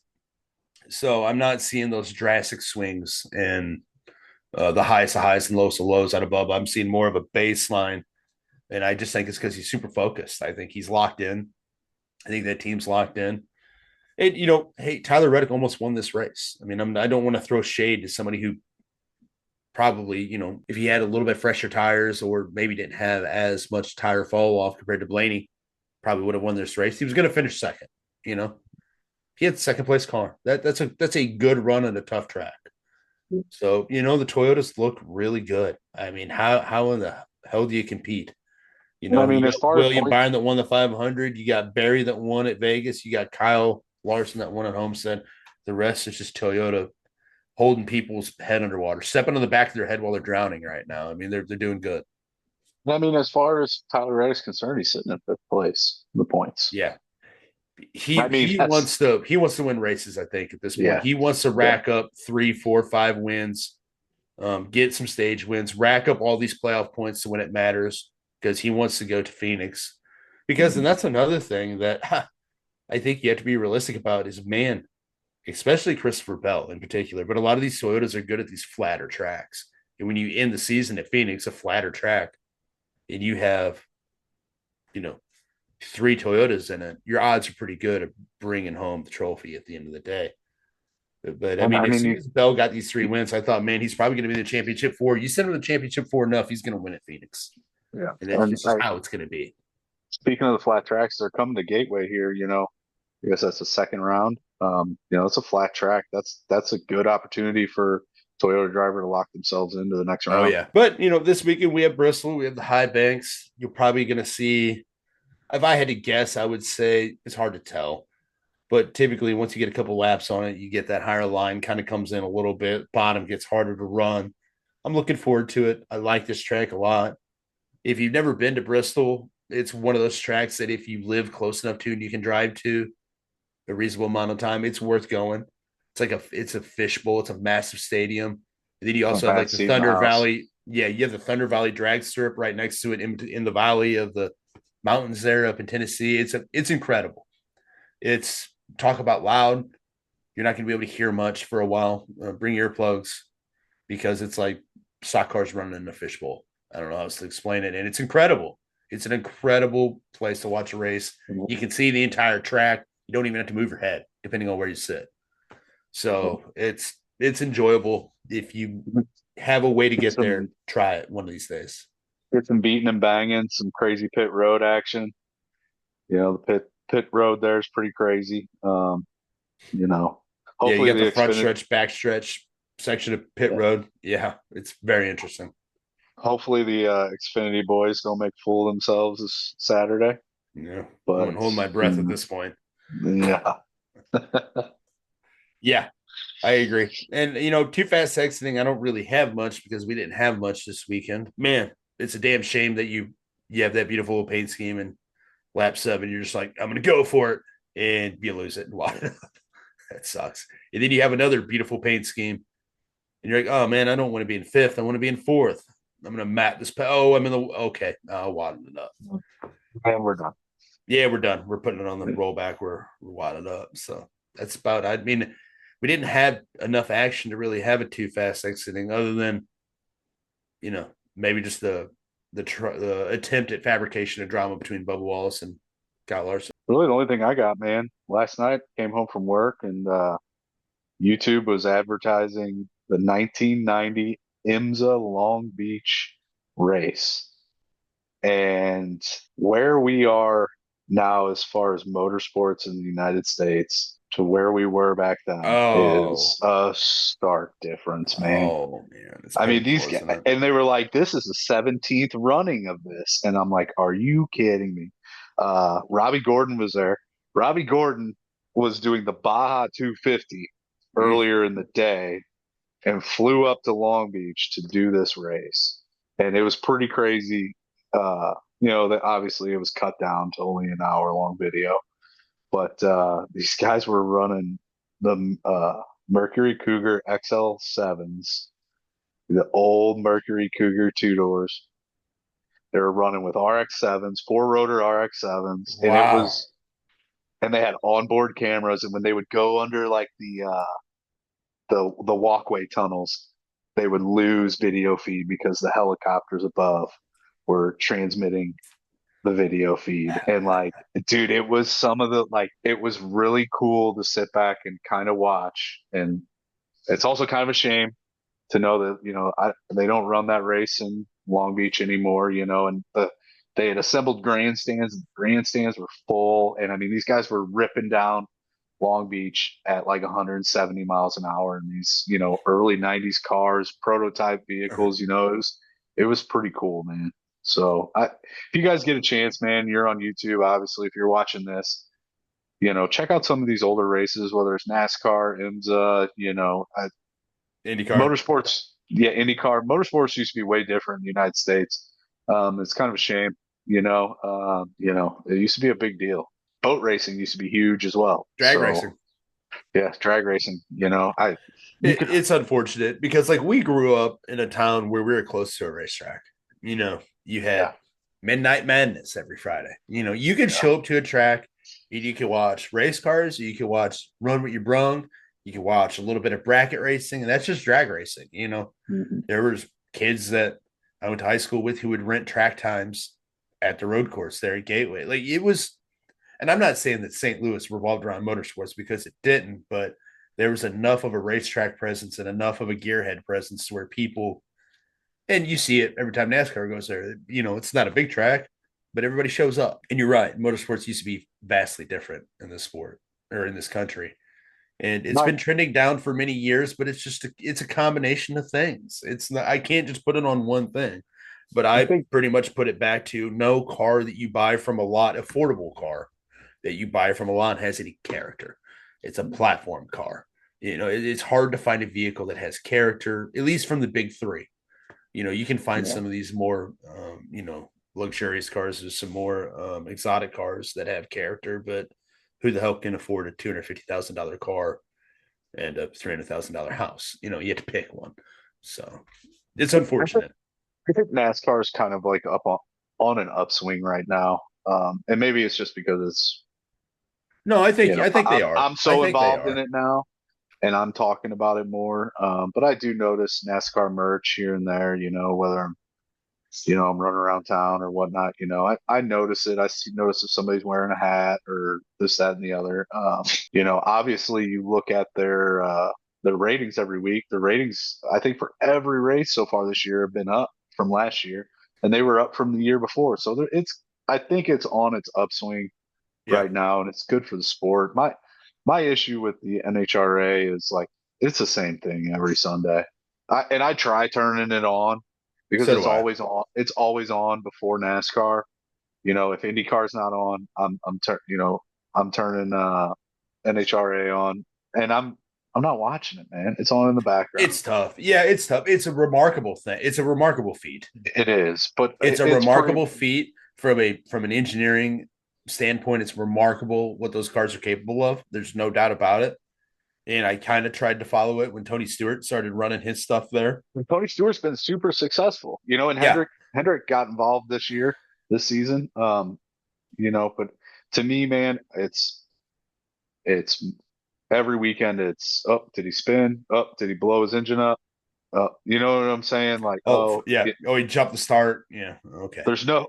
So I'm not seeing those drastic swings and the highest of highs and lowest of lows out of Bubba. I'm seeing more of a baseline, and I just think it's because he's super focused. I think he's locked in. I think that team's locked in. And hey, Tyler Reddick almost won this race. I mean, I don't want to throw shade to somebody who probably, if he had a little bit fresher tires or maybe didn't have as much tire fall off compared to Blaney, probably would have won this race. He was going to finish second. You know, he had second place car. That's a good run on a tough track. So the Toyotas look really good. I mean, how in the hell do you compete? I You mean, as got far as William points, Byron that won the 500. You got Barry that won at Vegas. You got Kyle Larson that won at Homestead. The rest is just Toyota holding people's head underwater, stepping on the back of their head while they're drowning right now. I mean, they're doing good. I mean, as far as Tyler Reddick's concerned, he's sitting in fifth place. The points. Yeah, I he mean, he that's wants to win races. I think at this point yeah, he wants to yeah. rack up 3, 4, 5 wins, get some stage wins, rack up all these playoff points to when it matters because he wants to go to Phoenix. Because and that's another thing that I think you have to be realistic about is man, especially Christopher Bell in particular. But a lot of these Toyotas are good at these flatter tracks. And when you end the season at Phoenix, a flatter track, and you have, you know, 3 Toyotas in it, your odds are pretty good at bringing home the trophy at the end of the day. But I And mean, I as mean, soon as Bell got these 3 wins, I thought, man, he's probably going to be the championship 4. You send him the championship 4 enough, he's going to win at Phoenix. yeah. And that's And just how it's going to be. speaking of the flat tracks, they're coming to Gateway here. I guess that's the second round. It's a flat track. That's a good opportunity for Toyota driver to lock themselves into the next Oh, round. yeah. But, this weekend we have Bristol, we have the high banks. You're probably going to see, if I had to guess, I would say it's hard to tell. But typically, once you get a couple laps on it, you get that higher line kind of comes in a little bit. Bottom gets harder to run. I'm looking forward to it. I like this track a lot. If you've never been to Bristol, it's one of those tracks that if you live close enough to and you can drive to a reasonable amount of time, it's worth going. It's a fishbowl. It's a massive stadium. And then you I've also have had like the seat in the Thunder house. Valley. Yeah, you have the Thunder Valley drag strip right next to it in the valley of the mountains there up in Tennessee. It's incredible. It's talk about loud. You're not going to be able to hear much for a while. Bring earplugs because it's like stock cars running in a fishbowl. I don't know how else to explain it. And it's incredible. It's an incredible place to watch a race. You can see the entire track. You don't even have to move your head, depending on where you sit. So it's enjoyable. If you have a way to Get get there, some try it one of these days. get some beating and banging, some crazy pit road action. The pit road there is pretty crazy. You know, Yeah, you hopefully got the the front Xfinity, stretch, back stretch section of pit yeah, road. Yeah, it's very interesting. hopefully the Xfinity boys don't make a fool of themselves this Saturday. Yeah, I wouldn't But hold my breath at mm, this point. yeah, Yeah, I agree. And too fast exiting, I don't really have much because we didn't have much this weekend. Man, it's a damn shame that you have that beautiful paint scheme and lap 7. You're just like, I'm gonna go for it, and you lose it and wad it up. That sucks. And then you have another beautiful paint scheme, and you're like, oh man, I don't want to be in 5th. I want to be in 4th. I'm gonna map this. Oh, I'm in the okay. I'll wad it up. and we're done. Yeah, we're done. We're putting it on the rollback. We're wadded up. So that's about. I mean, we didn't have enough action to really have a too fast exiting, other than maybe just the attempt at fabrication of drama between Bubba Wallace and Kyle Larson. Really, the only thing I got, man, last night came home from work and YouTube was advertising the 1990 IMSA Long Beach race. And where we are now, as far as motorsports in the United States, to where we were back then, Oh, is a stark difference, man. oh man, it's I mean, these painful, guys, isn't it? and they were like, "This is the 17th running of this," and I'm like, "Are you kidding me?" Robbie Gordon was there. Robbie Gordon was doing the Baja 250 Mm. earlier in the day and flew up to Long Beach to do this race, and it was pretty crazy. That obviously it was cut down to only an hour long video, but these guys were running the Mercury Cougar XL7s, the old Mercury Cougar 2 doors. They were running with RX7s, four rotor RX7s, Wow. and they had onboard cameras. And when they would go under like the walkway tunnels, they would lose video feed because the helicopters above were transmitting the video feed. And like, dude, it was some of the like, it was really cool to sit back and kind of watch. And it's also kind of a shame to know that, they don't run that race in Long Beach anymore, and they had assembled grandstands. And the grandstands were full. And I mean, these guys were ripping down Long Beach at like 170 miles an hour in these, early 90s cars, prototype vehicles. It was pretty cool, man. So if you guys get a chance, man, you're on YouTube. Obviously, if you're watching this, check out some of these older races, whether it's NASCAR, IMSA, IndyCar. motorsports. Yeah, IndyCar. Motorsports used to be way different in the United States. It's kind of a shame, it used to be a big deal. Boat racing used to be huge as well. Drag So racing. yeah, drag racing. You could, It's unfortunate because like we grew up in a town where we were close to a racetrack. You had yeah, Midnight Madness every Friday. You could yeah, show up to a track and you could watch race cars, you could watch Run What You Brung, you could watch a little bit of bracket racing, and that's just drag racing. mhm, There was kids that I went to high school with who would rent track times at the road course there at Gateway. Like it was, and I'm not saying that St. Louis revolved around motorsports because it didn't, but there was enough of a racetrack presence and enough of a gearhead presence to where people, and you see it every time NASCAR goes there. It's not a big track, but everybody shows up. And you're right, motorsports used to be vastly different in this sport or in this country, and it's my, been trending down for many years. But it's a combination of things. It's not, I can't just put it on one thing, but I I think, pretty much put it back to no car that you buy from a lot, affordable car that you buy from a lot has any character. It's a platform car. It's hard to find a vehicle that has character, at least from the big three. You can find yeah, some of these more, luxurious cars. There's some more exotic cars that have character, but who the hell can afford a $250,000 car and a $300,000 house? You have to pick one. So it's I think, unfortunate. I think NASCAR is kind of like up on an upswing right now. And maybe it's just because it's, No, I think they are. I'm I so think they involved in are. it now and I'm talking about it more. But I do notice NASCAR merch here and there, whether I'm running around town or whatnot, I notice it. Notice if somebody's wearing a hat or this, that, and the other. Obviously you look at their ratings every week. The ratings, I think for every race so far this year have been up from last year and they were up from the year before. So I think it's on its upswing Yeah. right now, and it's good for the sport. My issue with the NHRA is like it's the same thing every Sunday. I try turning it on because So it's do I. always on. It's always on before NASCAR. If IndyCar's not on, I'm turning NHRA on, and I'm not watching it, man. It's on in the background. It's tough. Yeah, it's tough. It's a remarkable thing. It's a remarkable feat. It is, but It's a it's remarkable proven. feat from an engineering standpoint. It's remarkable what those cars are capable of. There's no doubt about it. And I kind of tried to follow it when Tony Stewart started running his stuff there. Tony Stewart's been super successful, and Yeah, Hendrick got involved this season. But to me, man, it's every weekend. It's did he spin? Did he blow his engine up? You know what I'm saying? Like, oh yeah. Oh, he jumped the start. Yeah. Okay.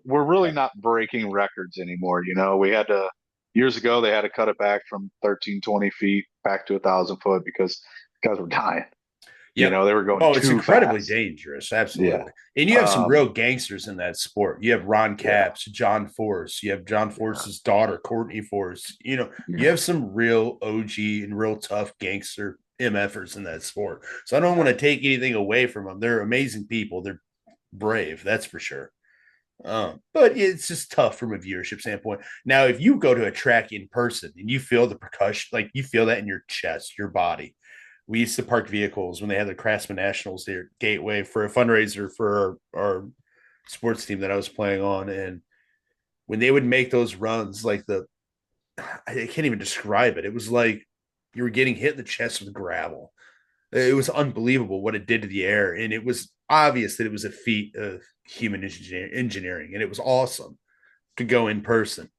we're really Yeah. not breaking records anymore. We had to years ago they had to cut it back from 1320 feet back to 1,000 foot because guys were dying. Yep. They were going Oh, it's too incredibly fast. dangerous. Yeah. Absolutely. And you have some Um, real gangsters in that sport. You have Ron yeah. Capps, John Force. You have John Yeah. Force's daughter, Courtney Force. You Yeah. have some real OG and real tough gangster MFers in that sport. So I don't want to take anything away from them. They're amazing people. They're brave, that's for sure. But it's just tough from a viewership standpoint. Now, if you go to a track in person and you feel the percussion, like you feel that in your chest, your body. We used to park vehicles when they had the Craftsman Nationals there at Gateway for a fundraiser for our sports team that I was playing on. And when they would make those runs, like I can't even describe it. It was like you were getting hit in the chest with gravel. It was unbelievable what it did to the air. And it was obvious that it was a feat of human engineering. And it was awesome to go in person.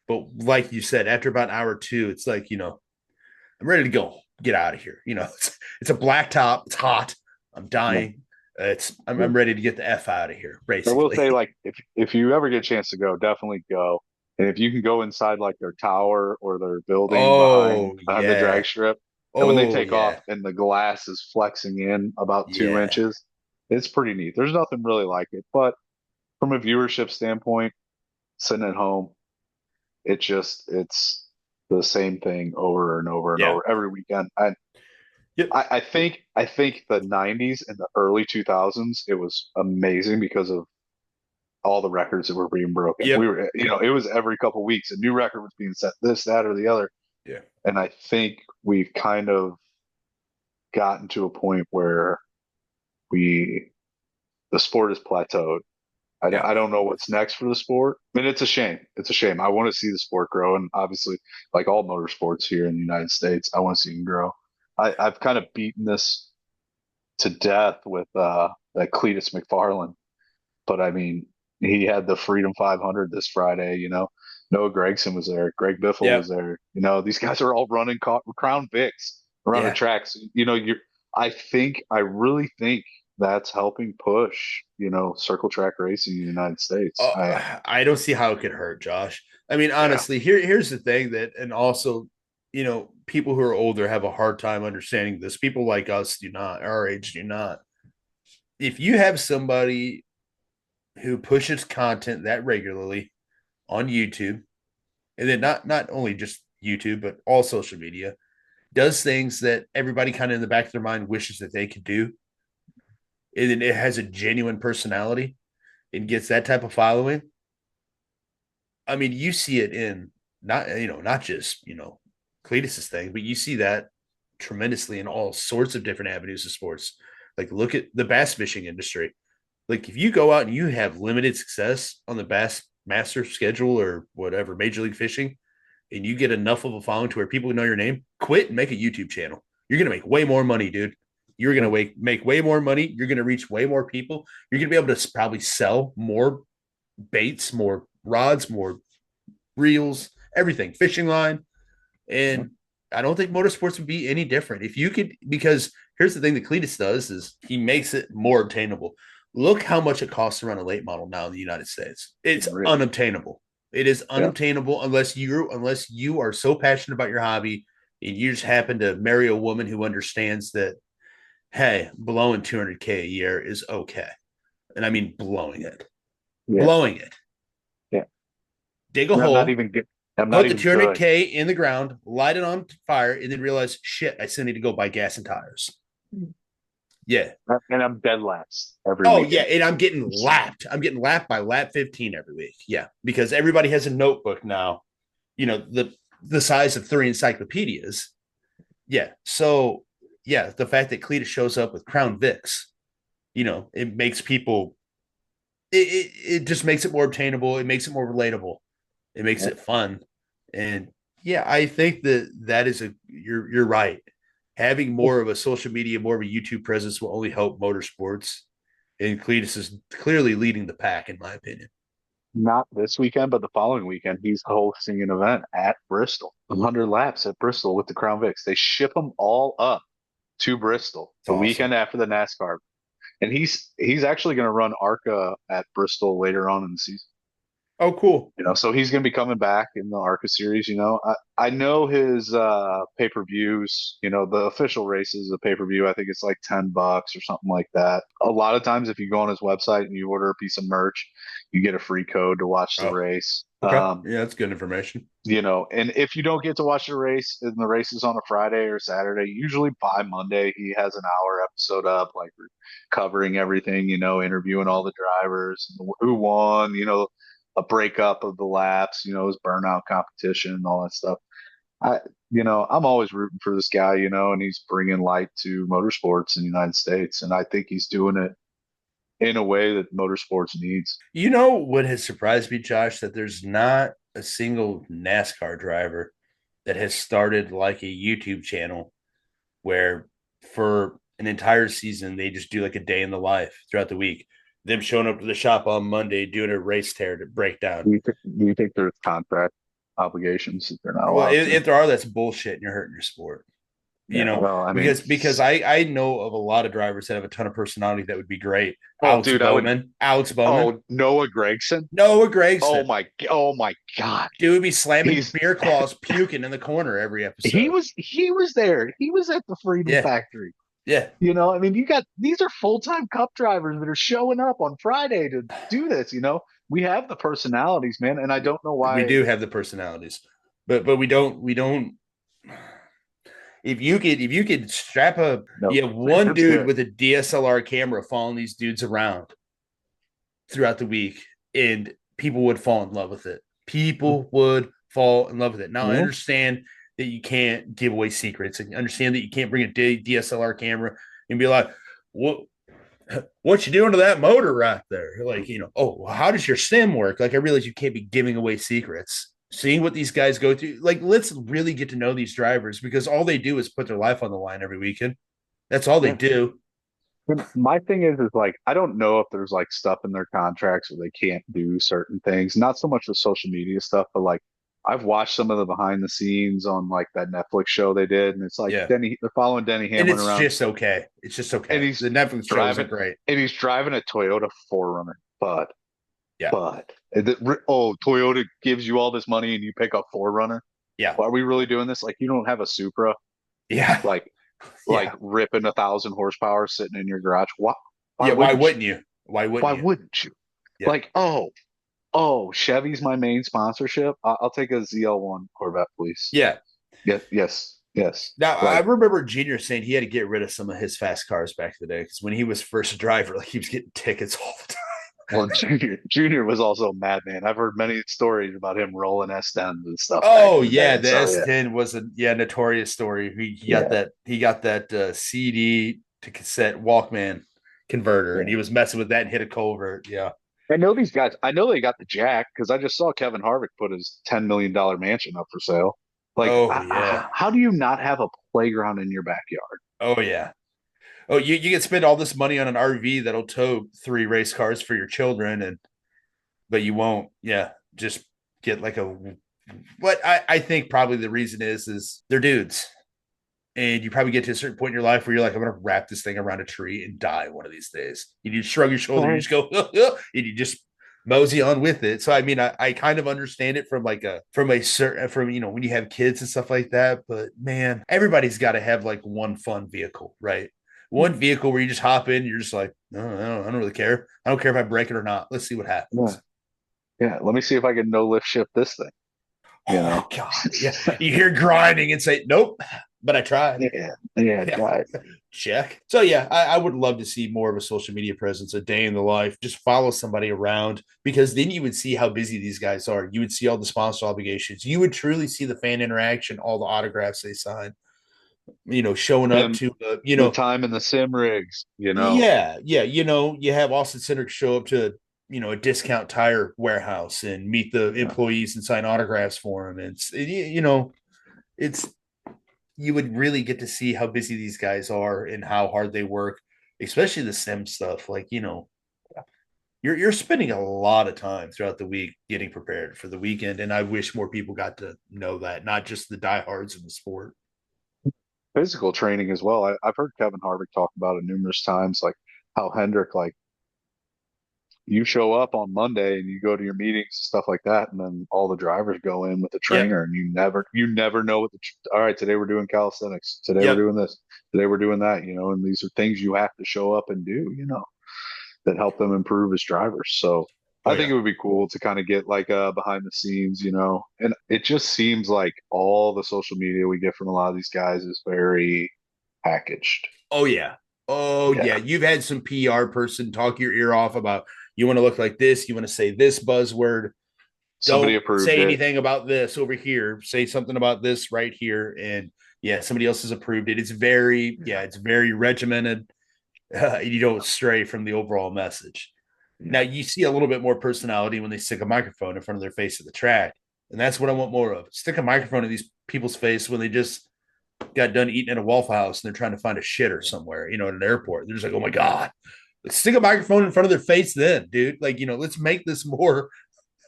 But like you said, after about an hour or two, it's like, I'm ready to go. Get out of here. It's a black top. It's hot. I'm Yeah. dying. I'm ready to get the F out of here, I will basically. say, like, if you ever get a chance to go, definitely go. And if you can go inside like their tower or their building Oh behind the yeah. drag strip, and when they Oh take off yeah. and the glass is flexing in about two Yeah. inches, it's pretty neat. There's nothing really like it. But from a viewership standpoint, sitting at home, it's the same thing over and over and Yeah. over every weekend. I Yep. I, I think I think the '90s and the early 2000s it was amazing because of all the records that were being broken. We Yep. were, it was every couple of weeks a new record was being set, this, that, or the other. Yeah. And I think we've kind of gotten to a point where we the sport is plateaued. Yeah. I don't know what's next for the sport. I mean, it's a shame. It's a shame. I want to see the sport grow, and obviously, like all motorsports here in the United States, I want to see them grow. I've kind of beaten this to death with that Cletus McFarland. But I mean, he had the Freedom 500 this Friday. Noah Gregson was there. Greg Biffle Yeah. was there. These guys are all running Crown Vics around the Yeah. tracks. I really think that's helping push, circle track racing in the United States. I don't see how it could hurt, Josh. I mean, Yeah, honestly, here's the thing that, and also, people who are older have a hard time understanding this. People like us do not, our age do not. If you have somebody who pushes content that regularly on YouTube, and then not only just YouTube, but all social media, does things that everybody kind of in the back of their mind wishes that they could do, and then it has a genuine personality and gets that type of following. I mean, you see it in not just Cletus's thing, but you see that tremendously in all sorts of different avenues of sports. Like, look at the bass fishing industry. Like, if you go out and you have limited success on the bass master schedule or whatever, major league fishing, and you get enough of a following to where people know your name, quit and make a YouTube channel. You're gonna make way more money, dude. You're gonna make way more money. You're gonna reach way more people. You're gonna be able to probably sell more baits, more rods, more reels, everything, fishing line. And I don't think motorsports would be any different. If you could, because here's the thing that Cletus does is he makes it more obtainable. Look how much it costs to run a late model now in the United States. It's really. unobtainable. It is Yeah, unobtainable unless you are so passionate about your hobby and you just happen to marry a woman who understands that, hey, blowing 200K a year is okay. And I mean yeah, blowing it. yeah. Dig a And I'm not hole, even good. I'm not put the even good. 200K in the ground, light it on fire, and then realize, shit, I still need to go buy gas and tires. Yeah. And I'm dead last every Oh, yeah. weekend. And I'm getting lapped. I'm getting lapped by lap 15 every week. Yeah. Because everybody has a notebook now, the size of 3 encyclopedias. Yeah. So, yeah, the fact that Cletus shows up with Crown Vics, it makes people, it just makes it more obtainable. It makes it more relatable. It makes Yeah. it fun. And yeah, I think that is you're right. Having more of a social media, more of a YouTube presence will only help motorsports. And Cletus is clearly leading the pack, in my opinion. Not this weekend, but the following weekend, he's hosting an event at Bristol, 100 laps at Bristol with the Crown Vics. They ship them all up to Bristol It's the awesome. weekend after the NASCAR, and he's actually going to run ARCA at Bristol later on in the season. Oh, cool. So he's going to be coming back in the ARCA series. I know his pay-per-views. The official races, the pay-per-view. I think it's like $10 or something like that. A lot of times, if you go on his website and you order a piece of merch, you get a free code to watch the Oh, race. okay. Yeah, that's good information. And if you don't get to watch the race and the race is on a Friday or Saturday, usually by Monday he has an hour episode up, like covering everything, interviewing all the drivers, who won, a breakup of the laps, his burnout competition and all that stuff. I, I'm always rooting for this guy, and he's bringing light to motorsports in the United States, and I think he's doing it in a way that motorsports needs. You know what has surprised me, Josh, that there's not a single NASCAR driver that has started like a YouTube channel where for an entire season they just do like a day in the life throughout the week. Them showing up to the shop on Monday doing a race tear to break down. Do you think there's contract obligations that they're not Well, allowed to? if there are, that's bullshit, and you're hurting your sport. You know, Well, I mean, because I know of a lot of drivers that have a ton of personality that would be great. oh, dude, Alex Bowman, oh, Noah Gregson. Noah Gregson. Oh my God. Dude would be slamming He's beer claws, puking in the corner every episode. he was there. He was at the Freedom Yeah, Factory. yeah. You know, I mean, you got these are full-time cup drivers that are showing up on Friday to do this, you know. We have the personalities, man, and I don't know We why. do have the personalities, but we don't. If you could strap a No, you have one that's dude good. with a DSLR camera following these dudes around throughout the week, and people would fall in love with it. People would fall in love with it. Now I Yeah. understand that you can't give away secrets, and understand that you can't bring a DSLR camera and be like, what you doing to that motor right there? Like, oh, how does your sim work? Like, I realize you can't be giving away secrets. Seeing what these guys go through, like, let's really get to know these drivers, because all they do is put their life on the line every weekend. That's all they Yeah. do. My thing is like I don't know if there's like stuff in their contracts where they can't do certain things. Not so much the social media stuff, but like I've watched some of the behind the scenes on like that Netflix show they did, and it's like Yeah. they're following Denny And Hamlin it's around, just okay. It's just and okay. The Netflix shows are great. he's driving a Toyota 4Runner, but Yeah. Toyota gives you all this money and you pick up 4Runner. Yeah. Why are we really doing this? Like you don't have a Supra, Yeah. like Yeah. ripping 1,000 horsepower sitting in your garage. Why Yeah. Why wouldn't you? wouldn't you? Why Why wouldn't you? wouldn't you? Yeah. Like, Chevy's my main sponsorship. I'll take a ZL1 Corvette, please. Yeah. Yes, yes, yes. Now I Like, remember Junior saying he had to get rid of some of his fast cars back in the day, because when he was first a driver, like, he was getting tickets all the time. well, Junior was also a madman. I've heard many stories about him rolling S10s and stuff back Oh in the yeah, day. the So yeah, S10 was a notorious story. yeah, He got that CD to cassette Walkman converter, and yeah. he was messing with that and hit a culvert. Yeah. I know these guys. I know they got the jack because I just saw Kevin Harvick put his $10 million mansion up for sale. Like, Oh yeah. how do you not have a playground in your backyard? Oh yeah. Oh, you can spend all this money on an RV that'll tow 3 race cars for your children, and but you won't. Yeah, just get like a. What I think probably the reason is they're dudes, and you probably get to a certain point in your life where you're like, I'm gonna wrap this thing around a tree and die one of these days. You just shrug your shoulder, you Right. just go, and you just mosey on with it. So I mean, I kind of understand it from like a certain from when you have kids and stuff like that. But man, everybody's got to have like one fun vehicle, right? One vehicle where you just hop in, you're just like, no, I don't really care. I don't care if I break it or not. Let's see what Yeah. happens. Yeah. Let me see if I can no lift shift this thing. You Oh know. God, yeah. You hear grinding and say, nope, but I tried. Yeah. Yeah. Yeah, Right. check. So yeah, I would love to see more of a social media presence, a day in the life. Just follow somebody around, because then you would see how busy these guys are. You would see all the sponsor obligations. You would truly see the fan interaction, all the autographs they sign. Showing up Him, to the time in the sim rigs. You know. yeah, yeah. You have Austin Cindric show up to a discount tire warehouse and meet the Yeah. employees and sign autographs for them. It's you would really get to see how busy these guys are and how hard they work, especially the sim stuff. Like, you're spending a lot of time throughout the week getting prepared for the weekend, and I wish more people got to know that, not just the diehards in the sport. Physical training as well. I've heard Kevin Harvick talk about it numerous times, like how Hendrick, like you show up on Monday and you go to your meetings and stuff like that, and then all the drivers go in with the Yep, trainer, and you never know what all right, today we're doing calisthenics, today we're yep. doing this, today we're doing that, and these are things you have to show up and do, that help them improve as drivers. So Oh I think yeah, it would be cool to kind of get like behind the scenes, and it just seems like all the social media we get from a lot of these guys is very packaged. oh yeah, oh yeah. Yeah. You've had some PR person talk your ear off about, you want to look like this, you want to say this buzzword. Somebody Don't approved say it. anything about this over here. Say something about this right here, and yeah, somebody else has approved it. It's very regimented. You don't stray from the overall message. Yeah. Now you see a little bit more personality when they stick a microphone in front of their face at the track, and that's what I want more of. Stick a microphone in these people's face when they just got done eating at a Waffle House and they're trying to find a shitter somewhere, at an airport. They're just like, oh my god, let's stick a microphone in front of their face, then, dude. Like, let's make this more.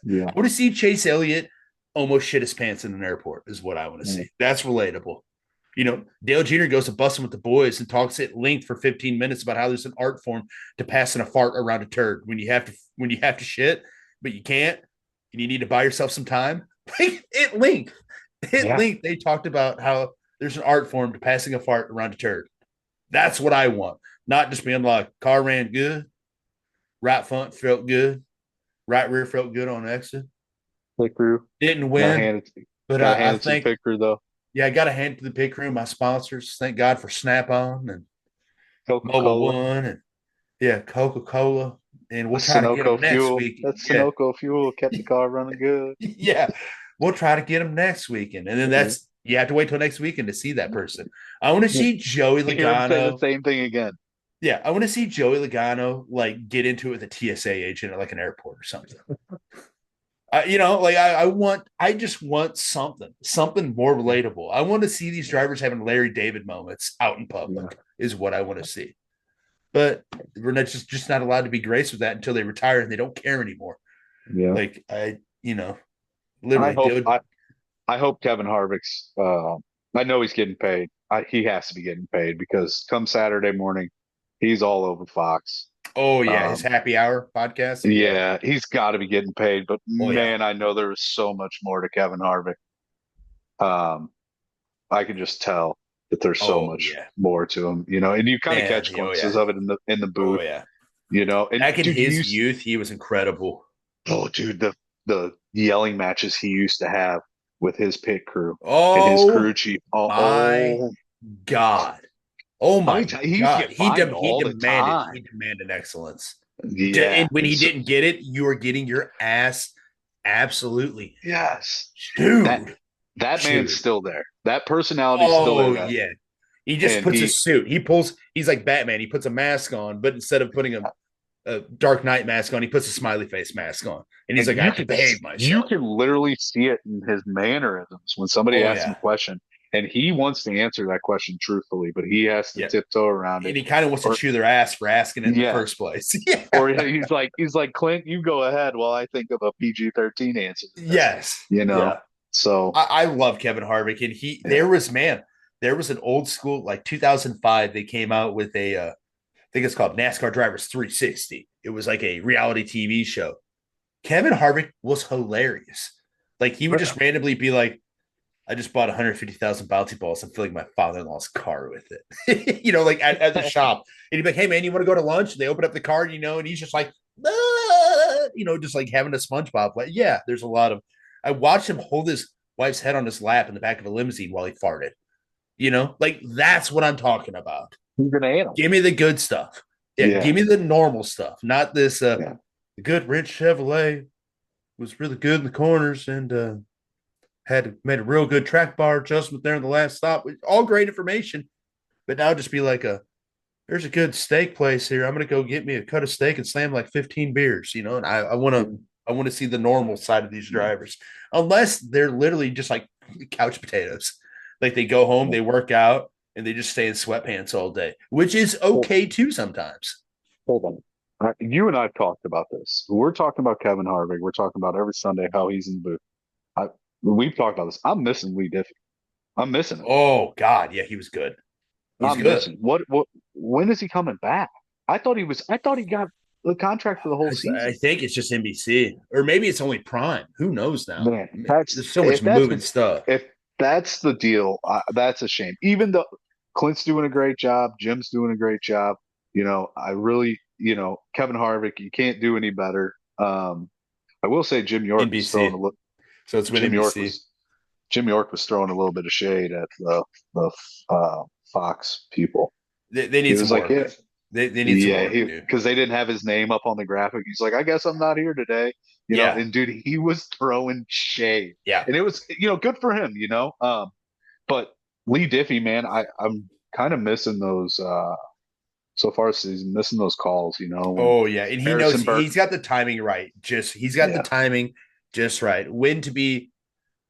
Yeah. I want to see Chase Elliott almost shit his pants in an airport. Is what I want to see. That's relatable. Dale Jr. goes to busting with the boys and talks at length for 15 minutes about how there's an art form to passing a fart around a turd when you have to shit, but you can't, and you need to buy yourself some time. Like at length, Yeah. they talked about how there's an art form to passing a fart around a turd. That's what I want, not just being like car ran good, right front felt good, right rear felt good on exit, Pit crew. didn't Gotta win, hand it. but Gotta I hand it to the think pit crew though. yeah, I got to hand it to the pit crew, my sponsors. Thank God for Snap On and Coca Mobile Cola. One and yeah, Coca Cola. And we'll try to get Sunoco them next fuel. week. That Yeah, Sunoco fuel kept the car running good. yeah, we'll try to get them next weekend. And then that's you have to wait till next weekend to see that person. I want to see Joey Hear him say the Logano. same thing again. Yeah, I want to see Joey Logano like get into it with a TSA agent at like an airport or something. I just want something more relatable. I want to see these drivers having Larry David moments out in Yeah. public is what I want to see. But we're not just not allowed to be graced with that until they retire and they don't care anymore. Yeah. Like I literally, hope dude. I hope Kevin Harvick's I know he's getting paid. He has to be getting paid because come Saturday morning, he's all over Fox. Oh yeah, his Um, happy hour podcast. Yeah. yeah, he's got to be getting paid. But Oh yeah. man, I know there is so much more to Kevin Harvick. Um, I can just tell that there's so Oh much yeah. more to him, and you kind of Man. catch Oh glimpses yeah. of it in the Oh booth, yeah. And Back in dude, his youth, he was incredible. oh dude, the yelling matches he used to have with his pit crew and his Oh crew chief. Oh, my oh God. Oh how my many times he used to God. get fined all the He time. demanded excellence. Yeah, And when and he so, didn't get it, you were getting your ass absolutely yes, that chewed. that man's Chewed. still there. That personality's still there. Oh That yeah. He just and puts a suit. He's like Batman. He puts a mask on, but instead of putting a Dark Knight mask on, he puts a smiley face mask on. And he's and like, I have to behave you myself. can literally see it in his mannerisms when somebody Oh asks him yeah. a question, and he wants to answer that question truthfully, but he has to Yeah. tiptoe around it. And he kind of wants to Or chew their ass for asking it in the yeah, first place. Yeah. or he's like Clint, you go ahead while I think of a PG-13 answer to this. Yes. You know, Yeah. so I love Kevin Harvick, and yeah, there was an old school like 2005. They came out with I think it's called NASCAR Drivers 360. It was like a reality TV show. Kevin Harvick was hilarious. Like he would just randomly be like, "I just bought 150,000 bouncy balls. I'm filling my father-in-law's car with it." Like at the shop, and he'd be like, "Hey man, you want to go to lunch?" And they open up the card, and he's just like, just like having a SpongeBob. Like, yeah, there's a lot of. I watched him hold his wife's head on his lap in the back of a limousine while he farted. Like that's what I'm talking about. he's an animal. Give me the good stuff. Yeah, Yeah, give me the normal stuff, not this. yeah. The good Ridge Chevrolet was really good in the corners and had made a real good track bar adjustment there in the last stop. All great information, but now just be like there's a good steak place here. I'm gonna go get me a cut of steak and slam like 15 beers, and I want to see the normal side of these drivers, unless they're literally just like couch potatoes. Like they go home, they work out, and they just stay in sweatpants all day, which is Hold, okay too sometimes. hold on. You and I've talked about this. We're talking about Kevin Harvick. We're talking about every Sunday how he's in the booth. I, we've talked about this. I'm missing Lee Diffie. I'm missing him. Oh God, yeah, he was good. He's I'm good. missing. What? When is he coming back? I thought he got the contract for the whole I season. think it's just NBC, or maybe it's only Prime. Who knows now? Man, that's There's so much if that's moving stuff. if that's the deal. That's a shame. Even though Clint's doing a great job, Jim's doing a great job. I really, Kevin Harvick, you can't do any better. I will say NBC, so it's with Jim York NBC. was Jim York was throwing a little bit of shade at the Fox people. They He need some was like, work. yeah, They need some yeah, work, dude. because they didn't have his name up on the graphic. He's like, I guess I'm not here today. Yeah, And dude, he was throwing shade, yeah. and it was, good for him. But Lee Diffie, man, I'm kind of missing those so far this season, missing those calls. When Oh yeah, and he knows Harrison Burton, he's got the timing right. Just he's got the yeah, timing just right. When to be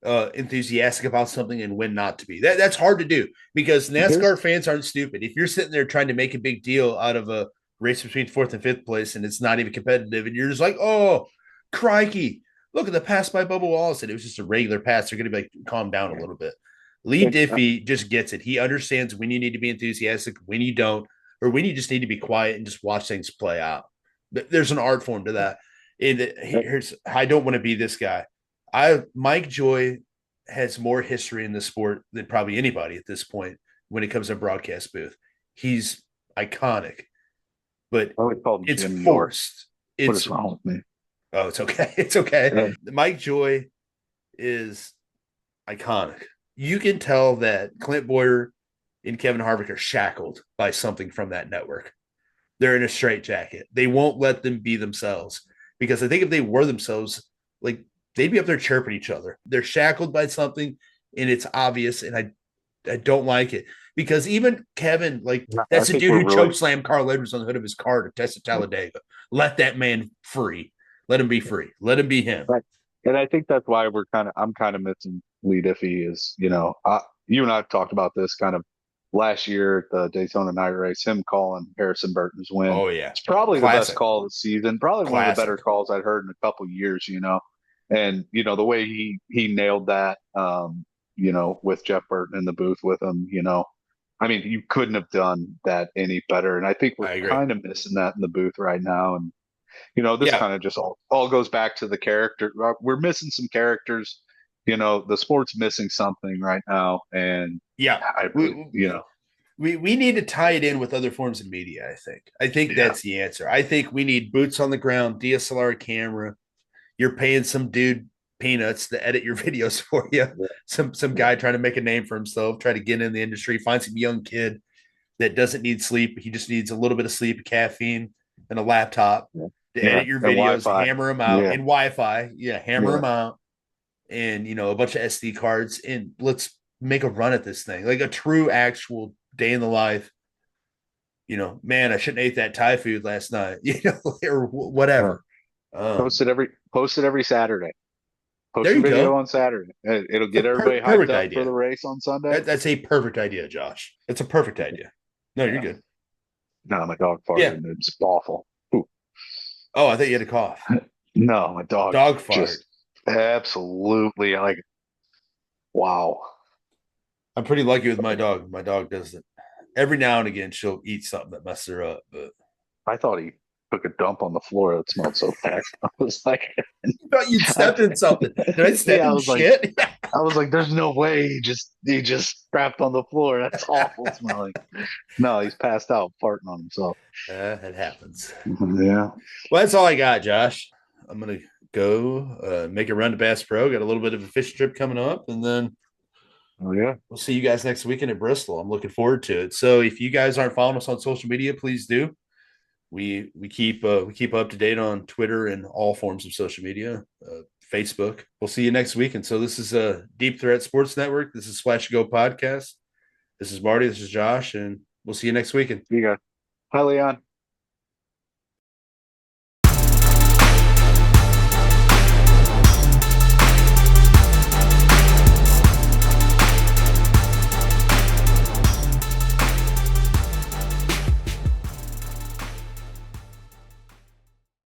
enthusiastic about something and when not to be. That's hard to do because there's NASCAR fans aren't stupid. If you're sitting there trying to make a big deal out of a race between fourth and fifth place and it's not even competitive, and you're just like, oh, crikey, look at the pass by Bubba Wallace, and it was just a regular pass. They're going to be like, calm down a little bit. Lee Diffie just gets it. He understands when you need to be enthusiastic, when you don't, or when you just need to be quiet and just watch things play out. There's an art form to that. And here's I don't want to be this guy. Mike Joy has more history in the sport than probably anybody at this point when it comes to broadcast booth. He's iconic, but I would call him it's Jim forced. York. What is wrong with me? Oh, it's okay. It's okay. Yeah. Mike Joy is iconic. You can tell that Clint Boyer and Kevin Harvick are shackled by something from that network. They're in a straitjacket. They won't let them be themselves because I think if they were themselves, like they'd be up there chirping each other. They're shackled by something, and it's obvious. And I don't like it because even Kevin, like that's the dude who choke slammed Carl Edwards on the hood of his car to test at Talladega. Let that man free. Let him be free. Let him be him. Right. And I think that's why I'm kind of missing Lee Diffie is, you and I have talked about this kind of last year at the Daytona Night Race, him calling Harrison Burton's win. Oh, yeah. It's probably Classic. the best call of the season, probably one of the better calls I'd heard in a couple years, And, the way he nailed that, with Jeff Burton in the booth with him, I mean, you couldn't have done that any better. And I think we're kind of missing that in the booth right now. And, this kind of just all goes back to the character. We're missing some characters. The sport's missing something right now. And we need to tie it in with other forms of media. I think that's the answer. I think we need boots on the ground, DSLR camera. You're paying some dude peanuts to edit your videos for you. Some guy trying to make a name for himself, try to get in the industry, find some young kid that doesn't need sleep. He just needs a little bit of sleep, caffeine, and a laptop to edit your videos, hammer them out, and Wi-Fi. Yeah, hammer them out, and a bunch of SD cards, and let's make a run at this thing, like a true, actual day in the life. Man, I shouldn't have ate that Thai food last night, or whatever. Post it every Saturday. Post your video on Saturday. It'll get everybody hyped up for the race on Sunday. That's a perfect idea, Josh. It's a perfect idea. No, you're good. No, my dog farted. It's awful. Ooh. Oh, I thought you had a cough. No, my dog farted. Absolutely, wow. I'm pretty lucky with my dog. My dog does it every now and again. She'll eat something that messes her up, but I thought he took a dump on the floor that smelled so bad. I was like, I thought you stepped in something. Did I step in shit? I was like, there's no way he just crapped on the floor. That's awful smelling. No, he's passed out farting on himself. It happens. Yeah. Well, that's all I got, Josh. I'm gonna go make a run to Bass Pro. Got a little bit of a fishing trip coming up, and then we'll see you guys next weekend at Bristol. I'm looking forward to it. So if you guys aren't following us on social media, please do. We keep up to date on Twitter and all forms of social media, Facebook. We'll see you next week. And so this is a Deep Threat Sports Network. This is Splash Go Podcast. This is Marty. This is Josh, and we'll see you next weekend. See you guys. Hi, Leon.